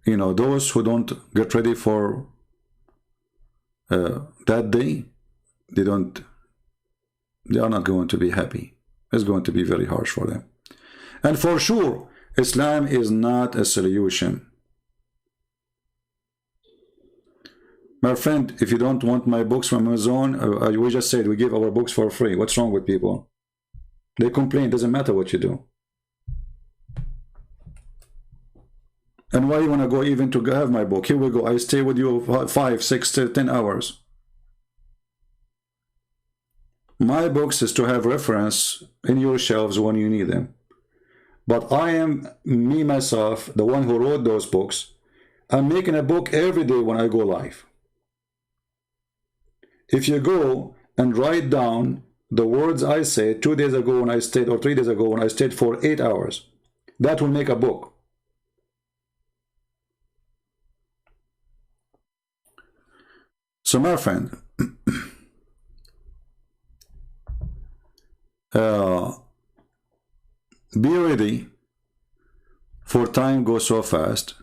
you know, those who don't get ready for that day, they are not going to be happy. It's going to be very harsh for them. And for sure, Islam is not a solution. My friend, if you don't want my books from Amazon, we just said we give our books for free. What's wrong with people? They complain, doesn't matter what you do. And why you want to go even to have my book? Here we go. I stay with you 5, 6, 10 hours. My books is to have reference in your shelves when you need them. But I am, me, myself, the one who wrote those books. I'm making a book every day when I go live. If you go and write down the words I said 2 days ago when I stayed, or 3 days ago when I stayed for 8 hours, that will make a book. So my friend, be ready, for time goes so fast,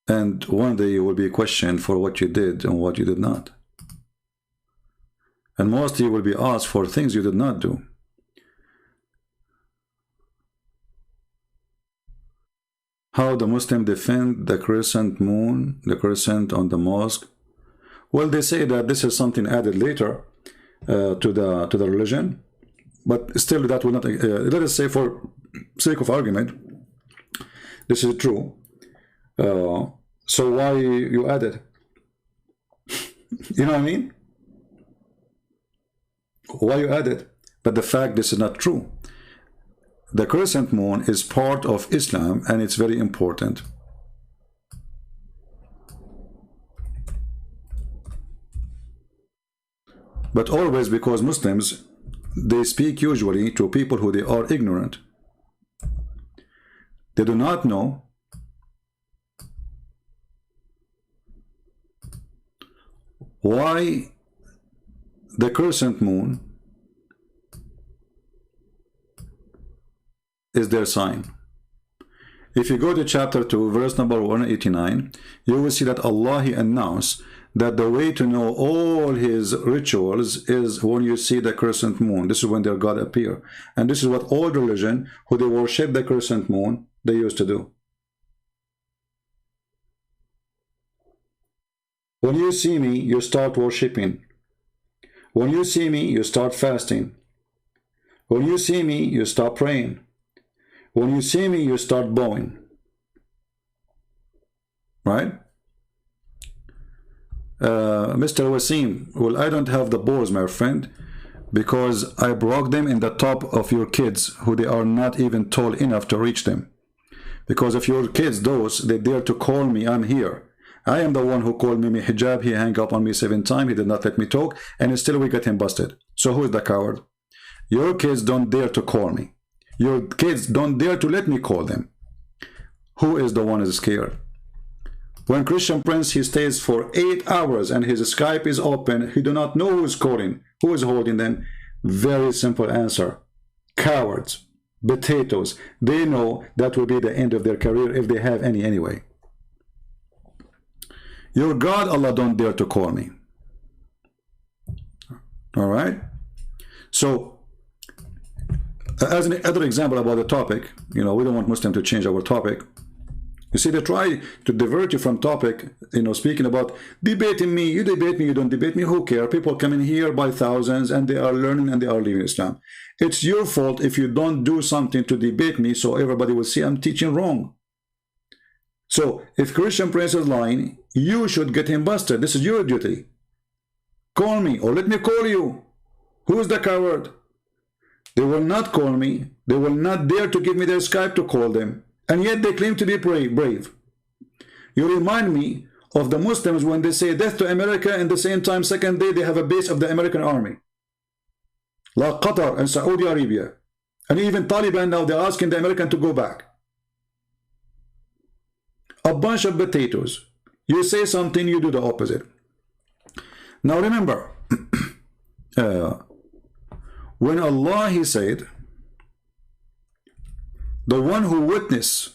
and one day you will be questioned for what you did and what you did not. And mostly you will be asked for things you did not do. How the Muslim defend the crescent moon, the crescent on the mosque? Well, they say that this is something added later to the religion, but still that will not. Let us say, for sake of argument, this is true. So why you add it? You know what I mean? Why you add it? But the fact this is not true. The crescent moon is part of Islam and it's very important. But always, because Muslims, they speak usually to people who they are ignorant. They do not know why the crescent moon is their sign. If you go to chapter 2, verse number 189, you will see that Allah, He announced that the way to know all His rituals is when you see the crescent moon. This is when their God appear. And this is what all religion, who they worship the crescent moon, they used to do. When you see me, you start worshiping. When you see me, you start fasting. When you see me, you start praying. When you see me, you start bowing. Right? Mr. Wasim, well, I don't have the bows, my friend, because I broke them in the top of your kids, who they are not even tall enough to reach them. Because if your kids, those, they dare to call me, I'm here. I am the one who called me hijab. He hung up on me 7 times. He did not let me talk, and still we got him busted. So who is the coward? Your kids don't dare to call me. Your kids don't dare to let me call them. Who is the one who is scared? When Christian Prince, he stays for 8 hours and his Skype is open, he do not know who is calling, who is holding them. Very simple answer. Cowards, potatoes. They know that will be the end of their career if they have any anyway. Your God, Allah, don't dare to call me. All right? So, as an other example about the topic, you know, we don't want Muslims to change our topic. You see, they try to divert you from topic, you know, speaking about debating me. You debate me, you don't debate me, who cares? People come in here by thousands and they are learning and they are leaving Islam. It's your fault if you don't do something to debate me so everybody will see I'm teaching wrong. So, if Christian Prince is lying, you should get him busted. This is your duty. Call me or let me call you. Who is the coward? They will not call me. They will not dare to give me their Skype to call them. And yet they claim to be brave. You remind me of the Muslims when they say death to America, and the same time, second day, they have a base of the American army. Like Qatar and Saudi Arabia. And even Taliban now, they're asking the American to go back. A bunch of potatoes. You say something, you do the opposite. Now remember, when Allah, He said, the one who witnessed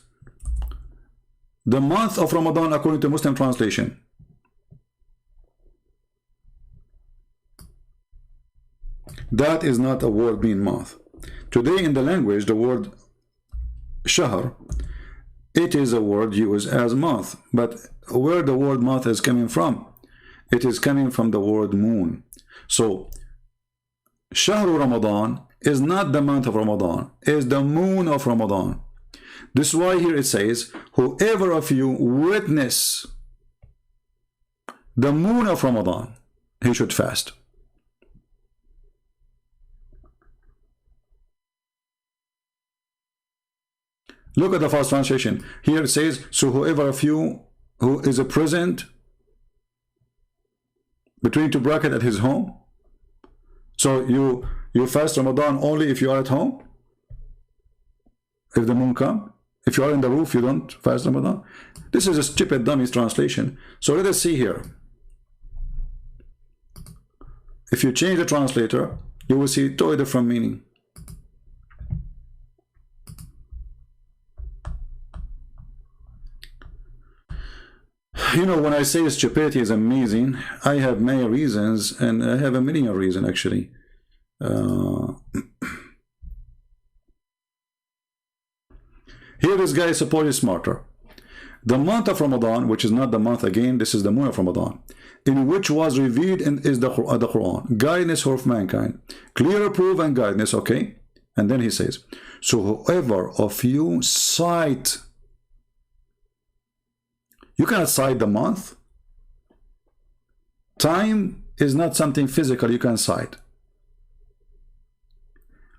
the month of Ramadan according to Muslim translation, that is not a word mean month. Today in the language, the word shahr, it is a word used as month. But where the word month is coming from? It is coming from the word moon. So, Shahru Ramadan is not the month of Ramadan, is the moon of Ramadan. This is why here it says, whoever of you witness the moon of Ramadan, he should fast. Look at the first translation. Here it says, so whoever of you who is present between 2 brackets at his home. So you fast Ramadan only if you are at home? If the moon comes? If you are in the roof, you don't fast Ramadan? This is a stupid dummy translation. So let us see here. If you change the translator, you will see totally different meaning. You know, when I say stupidity is amazing, I have many reasons, and I have a million reasons actually. Here this guy is supposedly smarter. The month of Ramadan, which is not the month again, this is the moon of Ramadan, in which was revealed is the Quran, guidance for mankind, clear proof and guidance, okay? And then he says, so whoever of you sight, you cannot cite the month. Time is not something physical you can cite.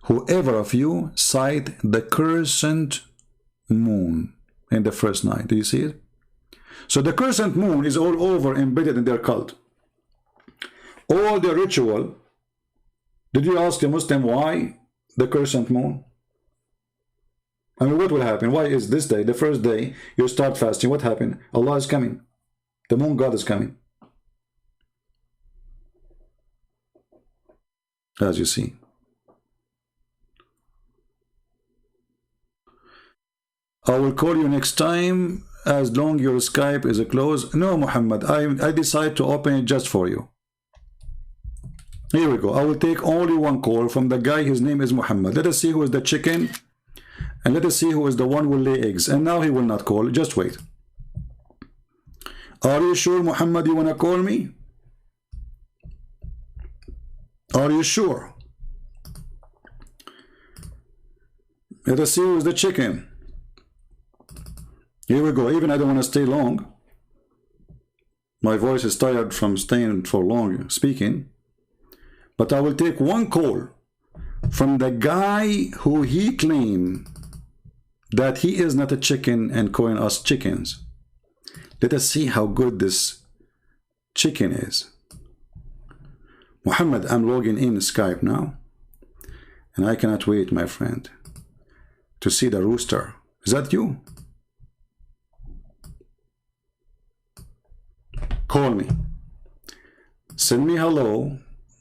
Whoever of you sight the crescent moon in the first night. Do you see it? So the crescent moon is all over embedded in their cult. All the ritual. Did you ask a Muslim why the crescent moon? I mean, what will happen? Why is this day, the first day, you start fasting? What happened? Allah is coming. The moon God is coming. As you see. I will call you next time as long your Skype is closed. No, Muhammad, I decide to open it just for you. Here we go. I will take only one call from the guy. His name is Muhammad. Let us see who is the chicken, and let us see who is the one who will lay eggs. And now he will not call. Just wait. Are you sure, Muhammad, you want to call me? Are you sure? Let us see who is the chicken. Here we go. Even I don't want to stay long. My voice is tired from staying for long speaking. But I will take one call from the guy who he claimed that he is not a chicken and calling us chickens. Let us see how good this chicken is. Muhammad, I'm logging in Skype now. And I cannot wait, my friend, to see the rooster. Is that you? Call me. Send me hello.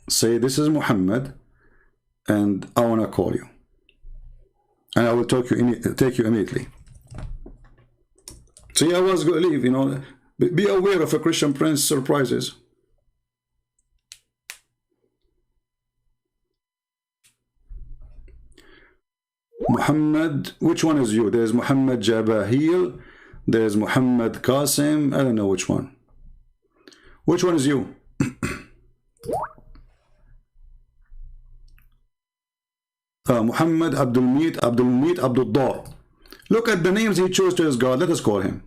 Say this is Muhammad, and I want to call you. And I will take you immediately. See, I was going to leave, you know. Be aware of a Christian Prince surprises. Muhammad, which one is you? There's Muhammad Jabahil, there's Muhammad Qasim, I don't know which one. Which one is you? Muhammad Abdul Dar. Look at the names he chose to his God. Let us call him.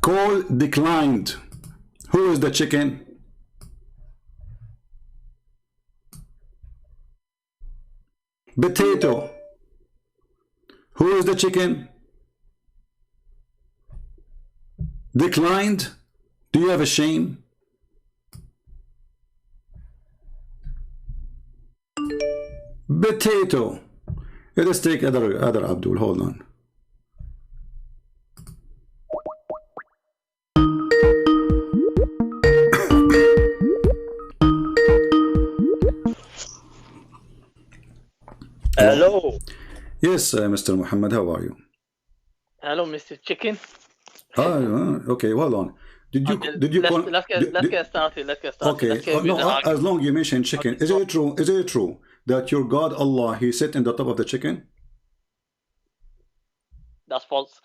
Call declined. Who is the chicken? Potato. Who is the chicken? Declined. Do you have a shame? Potato. Let us take other Abdul. Hold on. Hello. Yes, Mr. Muhammad, how are you? Hello, Mr. Chicken. Okay, hold on. Did you let's get started. Okay, as long you mention chicken, is it true that your God Allah, he sit in the top of the chicken? That's false.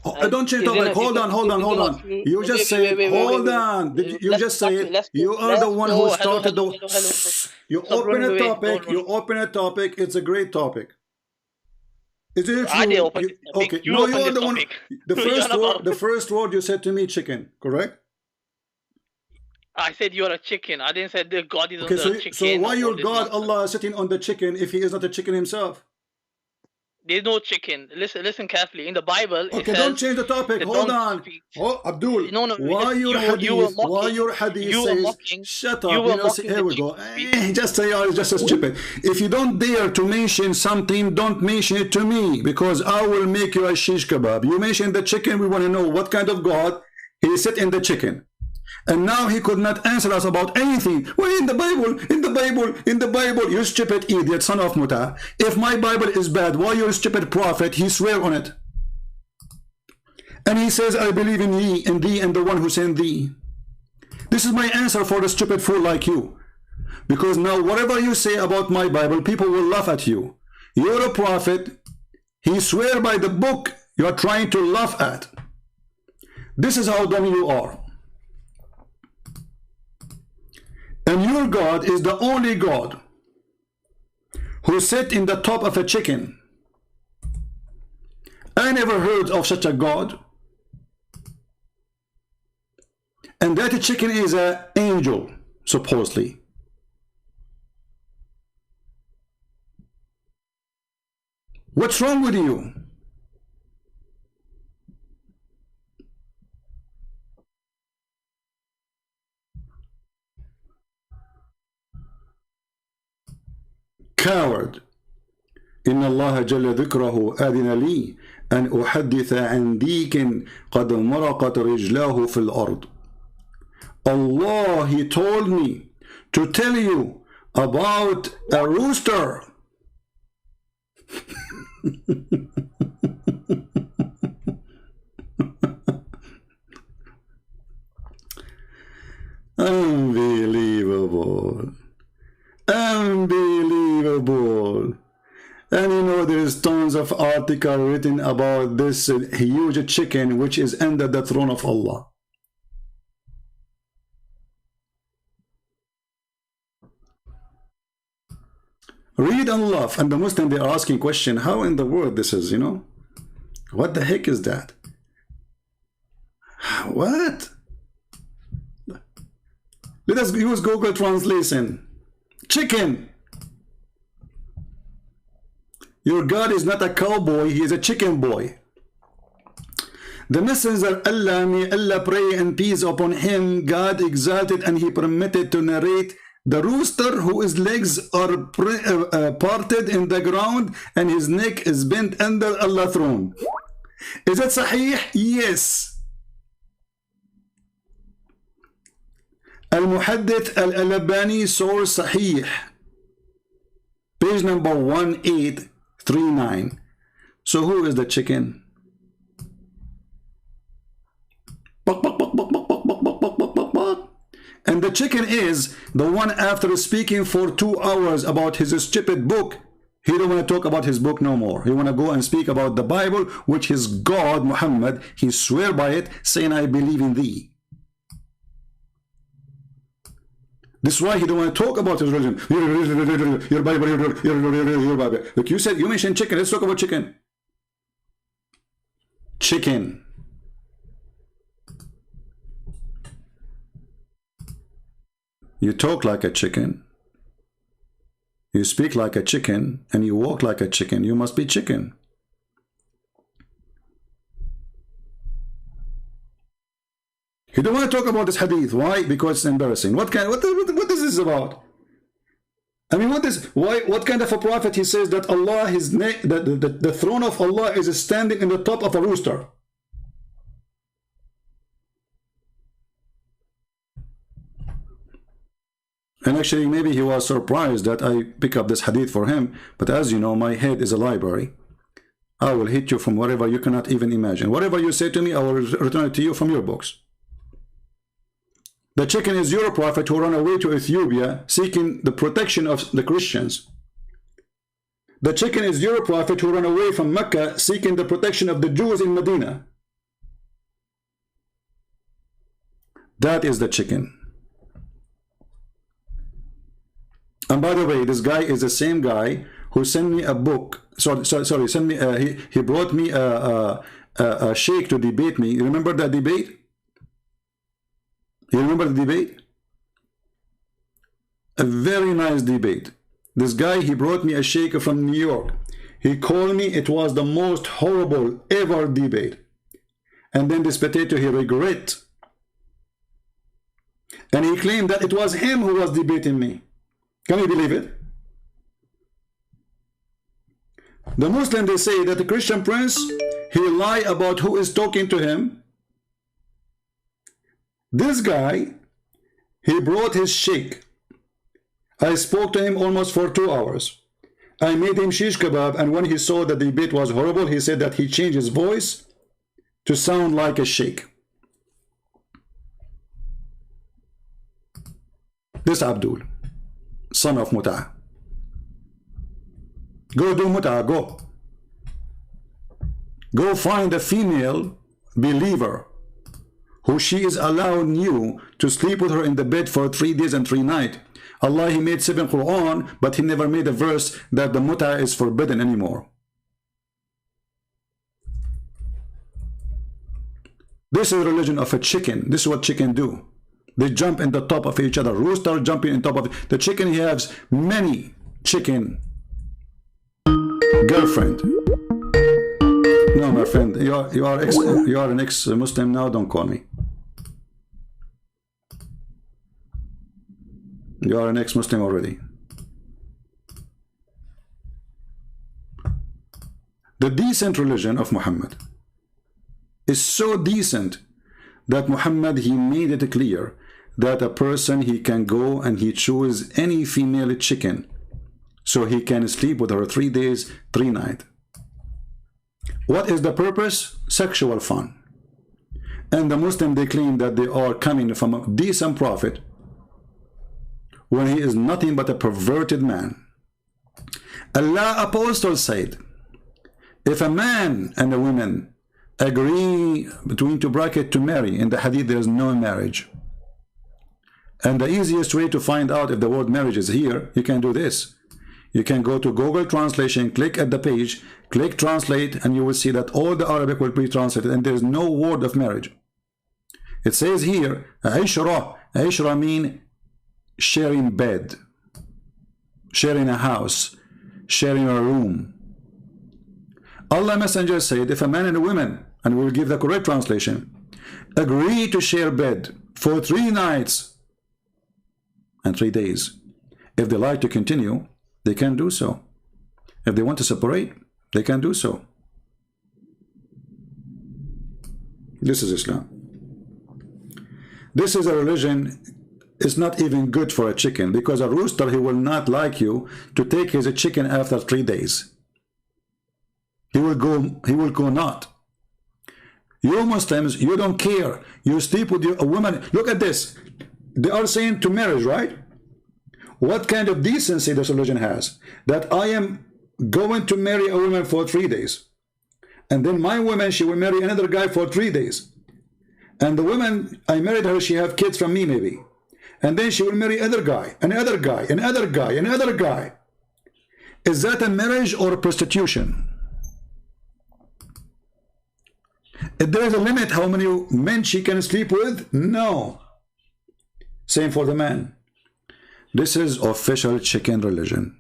Don't change topic. Hold on. You just said, hold on. You just said, you are the one who started the... You open a topic. It's a great topic. Is it true? Okay, no, you are the one. The first word you said to me, chicken, correct? I said you're a chicken. I didn't say the God is on the chicken. So why your God Allah is sitting on the chicken if he is not a chicken himself? There's no chicken. Listen carefully. In the Bible, okay, it says, don't change the topic. Hold on. Oh, Abdul. No. Why your hadith says, shut up. You know, here we go. Just say, oh, it's just stupid. If you don't dare to mention something, don't mention it to me, because I will make you a shish kebab. You mentioned the chicken. We want to know what kind of God he sit in the chicken. And now he could not answer us about anything. Well, in the Bible, you stupid idiot, son of Muta. If my Bible is bad, why you stupid prophet, he swear on it. And he says, I believe in thee, and the one who sent thee. This is my answer for the stupid fool like you. Because now whatever you say about my Bible, people will laugh at you. You're a prophet. He swear by the book you are trying to laugh at. This is how dumb you are. And your God is the only God who sit in the top of a chicken. I never heard of such a God. And that chicken is an angel, supposedly. What's wrong with you? Coward. إن الله جل ذكره أذن لي أن أحدث عن ديك قد مرقت رجلاه في الأرض. Allah, He told me to tell you about a rooster. Unbelievable. Unbelievable. And you know, there is tons of article written about this huge chicken which is under the throne of Allah. Read and laugh. And the Muslim, they are asking question, how in the world this is, you know? What the heck is that? What? Let us use Google Translation. Chicken. Your God is not a cowboy, he is a chicken boy. The messenger Allah, may Allah pray and peace upon him, God exalted, and he permitted to narrate the rooster whose legs are parted in the ground and his neck is bent under Allah's throne. Is it sahih? Yes. Al-Muhaddith Al-Albani source sahih. Page number 1839. So who is the chicken? And the chicken is the one, after speaking for 2 hours about his stupid book, he don't want to talk about his book no more. He want to go and speak about the Bible, which his God, Muhammad, he swear by it, saying, I believe in thee. This is why he don't want to talk about his religion. Your Bible, your Bible. Look, you said, you mentioned chicken. Let's talk about chicken. Chicken. You talk like a chicken. You speak like a chicken. And you walk like a chicken. You must be chicken. You don't want to talk about this hadith. Why? Because it's embarrassing. What is this about? I mean, what kind of a prophet he says that Allah, the throne of Allah is standing in the top of a rooster? And actually, maybe he was surprised that I pick up this hadith for him. But as you know, my head is a library. I will hit you from wherever you cannot even imagine. Whatever you say to me, I will return it to you from your books. The chicken is your prophet who ran away to Ethiopia seeking the protection of the Christians. The chicken is your prophet who ran away from Mecca seeking the protection of the Jews in Medina. That is the chicken. And by the way, this guy is the same guy who sent me a book. Sorry, sent me. He brought me a sheikh to debate me. You remember that debate? You remember the debate? A very nice debate. This guy, he brought me a sheikh from New York. He called me, it was the most horrible ever debate. And then this potato, he regret. And he claimed that it was him who was debating me. Can you believe it? The Muslim, they say that the Christian prince, he lied about who is talking to him. This guy, he brought his sheikh. I spoke to him almost for 2 hours. I made him shish kebab, and when he saw that the debate was horrible, he said that he changed his voice to sound like a sheikh. This Abdul, son of Mut'ah. Go do Mut'ah, go. Go find a female believer who she is allowing you to sleep with her in the bed for 3 days and 3 nights. Allah, he made 7 Quran, but he never made a verse that the Mut'ah is forbidden anymore. This is the religion of a chicken. This is what chicken do. They jump in the top of each other. Rooster jumping on top of the chicken. He has many chicken girlfriend. No, my friend, you are an ex-Muslim now. Don't call me. You are an ex-Muslim already. The decent religion of Muhammad is so decent that Muhammad, he made it clear that a person, he can go and he choose any female chicken, so he can sleep with her 3 days, 3 nights. What is the purpose? Sexual fun. And the Muslim, they claim that they are coming from a decent prophet when he is nothing but a perverted man. Allah Apostle said, if a man and a woman agree between two brackets to marry, in the hadith there is no marriage. And the easiest way to find out if the word marriage is here, you can do this. You can go to Google Translation, click at the page, click translate, and you will see that all the Arabic will be translated, and there is no word of marriage. It says here, Aishra. Aishra mean sharing bed, sharing a house, sharing a room. Allah Messenger said, if a man and a woman, and we will give the correct translation, agree to share bed for 3 nights and 3 days, if they like to continue, they can do so. If they want to separate, they can do so. This is Islam. This is a religion. It's not even good for a chicken, because a rooster, he will not like you to take his chicken after 3 days. He will go not. You Muslims, you don't care. You sleep with a woman. Look at this. They are saying to marriage, right? What kind of decency this religion has? That I am going to marry a woman for 3 days. And then my woman, she will marry another guy for 3 days. And the woman, I married her, she have kids from me maybe. And then she will marry another guy, another guy, another guy, another guy. Is that a marriage or a prostitution? If there is a limit how many men she can sleep with? No. Same for the man. This is official chicken religion.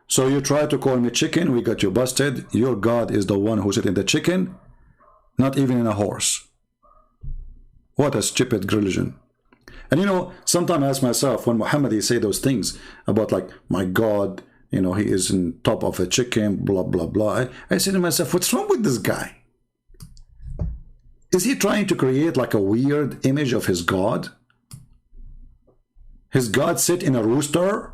So you try to call me chicken, we got you busted. Your God is the one who sit in the chicken, not even in a horse. What a stupid religion. And you know, sometimes I ask myself, when Muhammad he say those things about like, my God, you know, he is in top of a chicken, blah, blah, blah. I say to myself, what's wrong with this guy? Is he trying to create like a weird image of his God? His God sit in a rooster?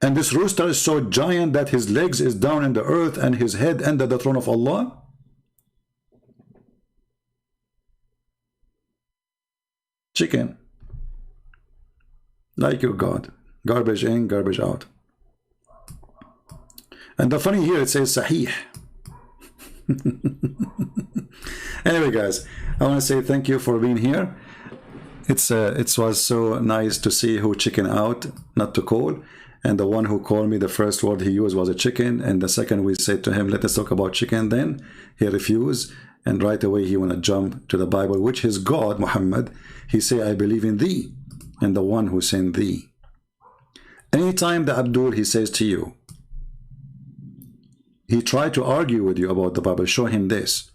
And this rooster is so giant that his legs is down in the earth and his head under the throne of Allah? Chicken. Like your God. Garbage in, garbage out. And the funny here, it says Sahih. Anyway, guys, I want to say thank you for being here. It was so nice to see who chicken out, not to call. And the one who called me, the first word he used was a chicken. And the second we said to him, let us talk about chicken. Then he refused. And right away he want to jump to the Bible, which his God, Muhammad, he say, I believe in thee and the one who sent thee. Anytime the Abdul, he says to you, he tried to argue with you about the Bible, show him this.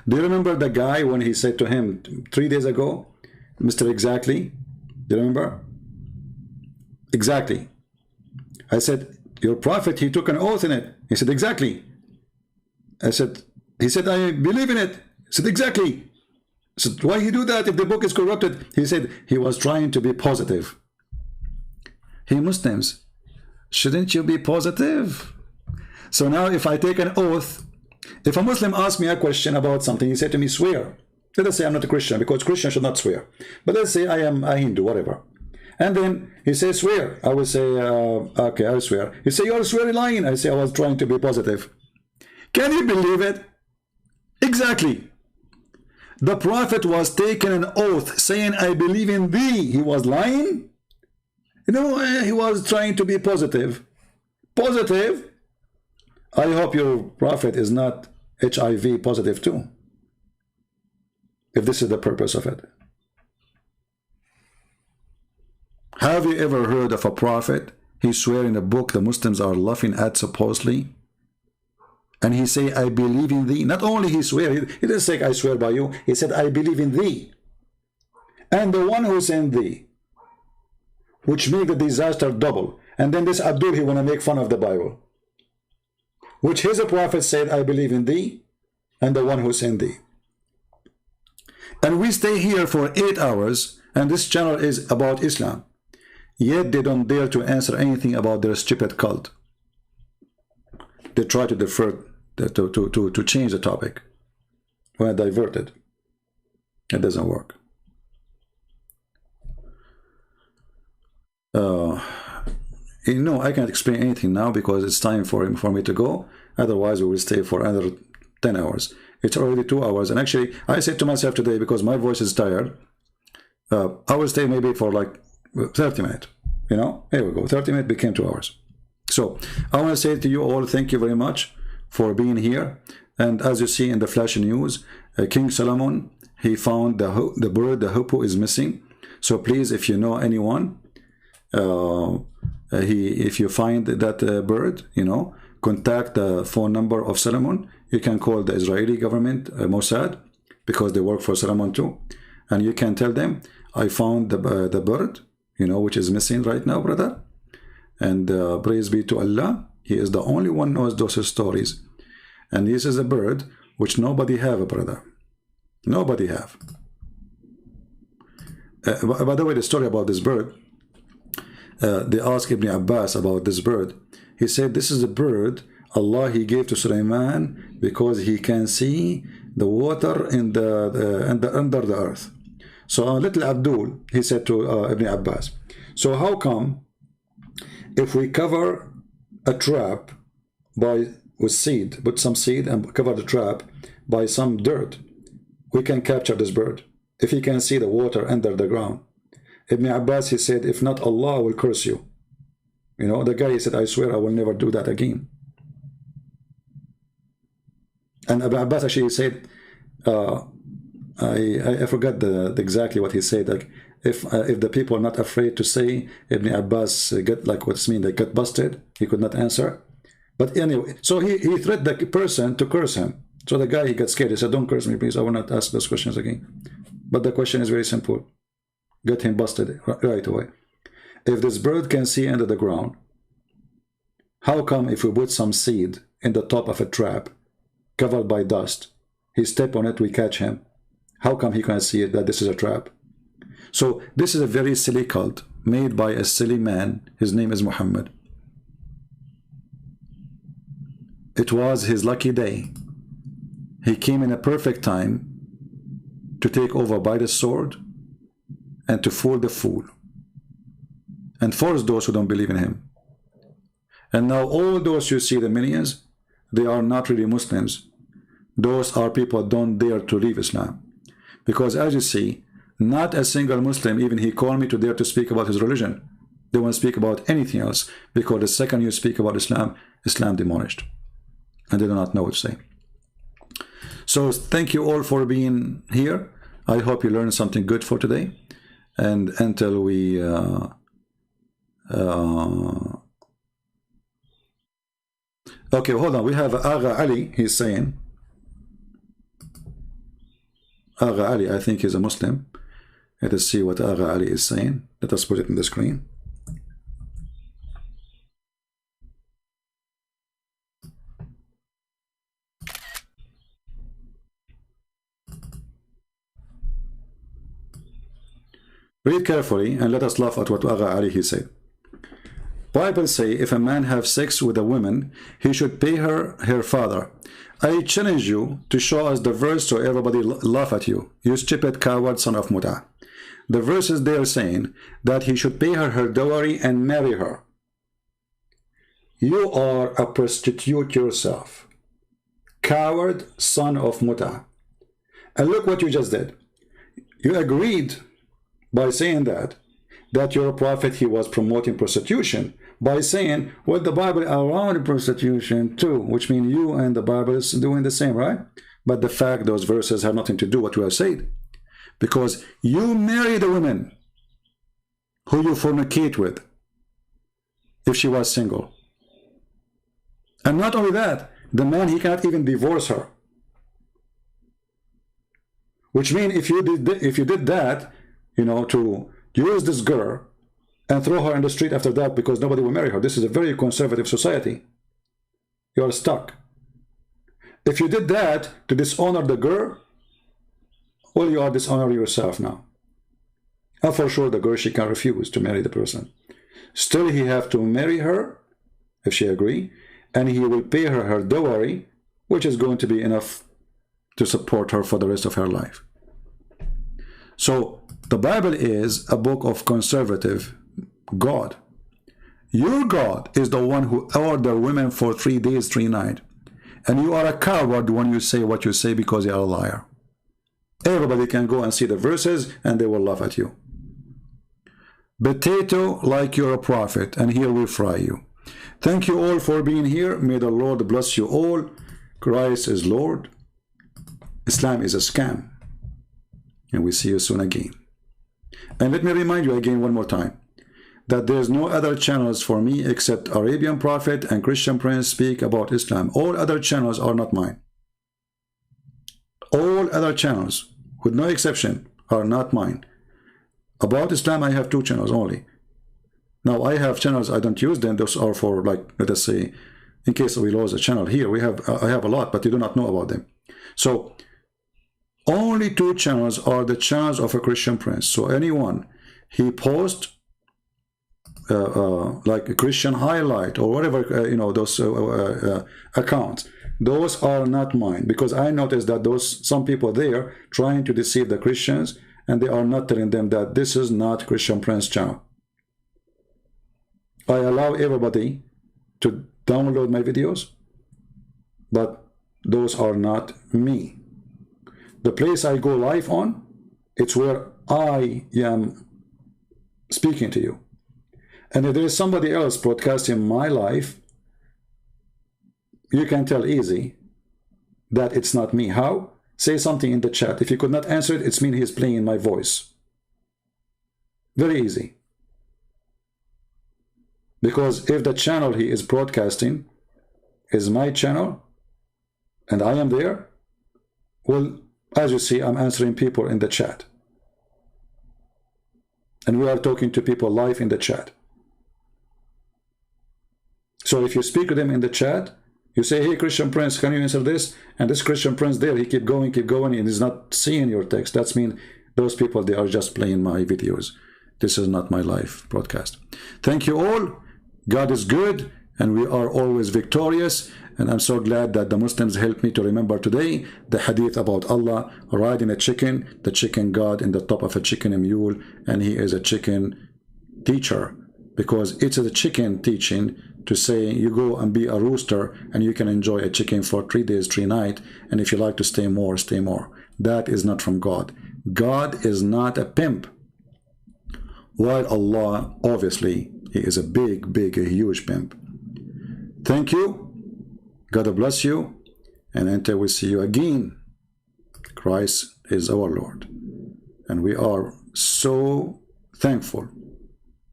Do you remember the guy when he said to him 3 days ago, Mr. Exactly? Do you remember? Exactly. I said, your prophet, he took an oath in it. He said, exactly. I said, he said, I believe in it. I said, exactly. I said, why he do that if the book is corrupted? He said, he was trying to be positive. Hey, Muslims, shouldn't you be positive? So now if I take an oath, if a Muslim asks me a question about something, he said to me, swear. Let us say I'm not a Christian, because Christians should not swear. But let's say I am a Hindu, whatever. And then he says, swear. I will say, okay, I'll swear. He say, you're swearing lying. I say, I was trying to be positive. Can you believe it? Exactly. The prophet was taking an oath saying, I believe in thee. He was lying? You know, he was trying to be positive. Positive? I hope your prophet is not HIV positive too, if this is the purpose of it. Have you ever heard of a prophet? He swear in a book the Muslims are laughing at supposedly, and he say, I believe in thee. Not only he swear, he didn't say, I swear by you. He said, I believe in thee and the one who sent thee, which make the disaster double. And then this Abdul, he want to make fun of the Bible, which his prophet said, I believe in thee and the one who sent thee. And we stay here for 8 hours, and this channel is about Islam. Yet they don't dare to answer anything about their stupid cult. They try to to change the topic. When I divert it, it doesn't work. You know, I can't explain anything now because it's time for me to go. Otherwise, we will stay for another 10 hours. It's already 2 hours. And actually, I said to myself today, because my voice is tired, I will stay maybe for like 30 minutes. You know, here we go. 30 minutes became 2 hours. So I want to say to you all, thank you very much for being here. And as you see in the flash news, King Solomon, he found the bird, the hippo is missing. So please, if you know anyone, if you find that bird, you know, contact the phone number of Solomon. You can call the Israeli government, Mossad, because they work for Solomon too. And you can tell them, I found the bird, you know, which is missing right now, brother. And praise be to Allah, He is the only one who knows those stories. And this is a bird which nobody have, brother. Nobody have. By the way, the story about this bird, they asked Ibn Abbas about this bird. He said, this is a bird Allah He gave to Sulaiman because he can see the water in under the earth. So little Abdul, he said to Ibn Abbas, so how come if we cover a trap with seed, put some seed and cover the trap by some dirt, we can capture this bird if he can see the water under the ground? Ibn Abbas, he said, if not, Allah will curse you. You know, the guy, he said, I swear I will never do that again. And Ibn Abbas actually said, I forgot exactly what he said. Like, if the people are not afraid to say, Ibn Abbas get like what's mean, they got busted. He could not answer. But anyway, so he threatened the person to curse him. So the guy, he got scared. He said, don't curse me, please. I will not ask those questions again. But the question is very simple. Get him busted right away. If this bird can see under the ground, how come if we put some seed in the top of a trap covered by dust, he step on it, we catch him? How come he can see it that this is a trap? So this is a very silly cult made by a silly man. His name is Muhammad. It was his lucky day. He came in a perfect time to take over by the sword and to fool the fool and force those who don't believe in him. And now all those you see, the millions, they are not really Muslims. Those are people who don't dare to leave Islam. Because as you see, not a single Muslim, even he called me to dare to speak about his religion. They won't speak about anything else, because the second you speak about Islam, Islam demolished. And they do not know what to say. So thank you all for being here. I hope you learned something good for today. And until we okay, hold on. We have Agha Ali. He's saying, Agha Ali, I think he's a Muslim. Let us see what Agha Ali is saying. Let us put it in the screen. Read carefully and let us laugh at what Agha Ali he said. Bible say if a man have sex with a woman, he should pay her father. I challenge you to show us the verse so everybody laugh at you. You stupid coward son of Muta. The verse is there saying that he should pay her dowry and marry her. You are a prostitute yourself. Coward son of Muta. And look what you just did. You agreed by saying that your prophet, he was promoting prostitution, by saying, well, the Bible allowed prostitution too, which means you and the Bible is doing the same, right? But the fact those verses have nothing to do with what you have said, because you marry the woman who you fornicate with if she was single. And not only that, the man, he cannot even divorce her, which means if you did that, you know, to use this girl and throw her in the street after that because nobody will marry her. This is a very conservative society. You're stuck. If you did that to dishonor the girl, well, you are dishonoring yourself now. And for sure, the girl, she can refuse to marry the person. Still, he have to marry her, if she agree, and he will pay her her dowry, which is going to be enough to support her for the rest of her life. So, the Bible is a book of conservative God. Your God is the one who ordered women for 3 days, 3 nights. And you are a coward when you say what you say because you are a liar. Everybody can go and see the verses and they will laugh at you. Potato like you're a prophet, and here we fry you. Thank you all for being here. May the Lord bless you all. Christ is Lord. Islam is a scam. And we see you soon again. And let me remind you again one more time that there's no other channels for me except Arabian Prophet and Christian Prince speak about Islam. All other channels are not mine. All other channels, with no exception, are not mine. About Islam, I have 2 channels only. Now, I have channels, I don't use them. Those are for, like, let us say, in case we lose a channel here, I have a lot, but you do not know about them. So, only 2 channels are the channels of a Christian Prince. So, anyone, he posts like a Christian highlight or whatever, you know, those accounts, those are not mine, because I noticed that some people there trying to deceive the Christians, and they are not telling them that this is not Christian Prince channel. I allow everybody to download my videos, but those are not me. The place I go live on, it's where I am speaking to you. And if there is somebody else broadcasting my life, you can tell easy that it's not me. How? Say something in the chat. If you could not answer it, it's mean he's playing my voice. Very easy. Because if the channel he is broadcasting is my channel, and I am there, well, as you see, I'm answering people in the chat. And we are talking to people live in the chat. So if you speak to them in the chat, you say, hey, Christian Prince, can you answer this? And this Christian Prince there, he keep going, and he's not seeing your text. That's mean those people, they are just playing my videos. This is not my live broadcast. Thank you all. God is good, and we are always victorious. And I'm so glad that the Muslims helped me to remember today the hadith about Allah riding a chicken, the chicken God in the top of a chicken mule, and he is a chicken teacher, because it's a chicken teaching to say you go and be a rooster and you can enjoy a chicken for 3 days, 3 nights, and if you like to stay more, stay more. That is not from God. God is not a pimp. While Allah, obviously, he is a big, a huge pimp. Thank you. God bless you. And until we see you again, Christ is our Lord. And we are so thankful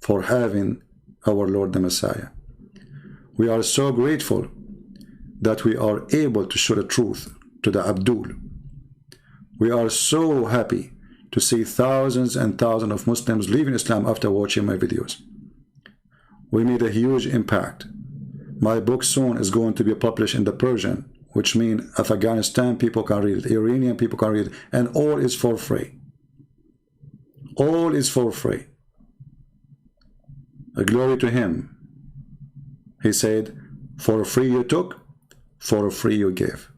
for having our Lord the Messiah. We are so grateful that we are able to show the truth to the Abdul. We are so happy to see thousands and thousands of Muslims leaving Islam after watching my videos. We made a huge impact. My book soon is going to be published in the Persian, which means Afghanistan people can read it, Iranian people can read it, and all is for free. All is for free. Glory to him. He said, for free you took, for free you gave.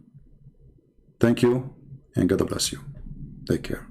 Thank you, and God bless you. Take care.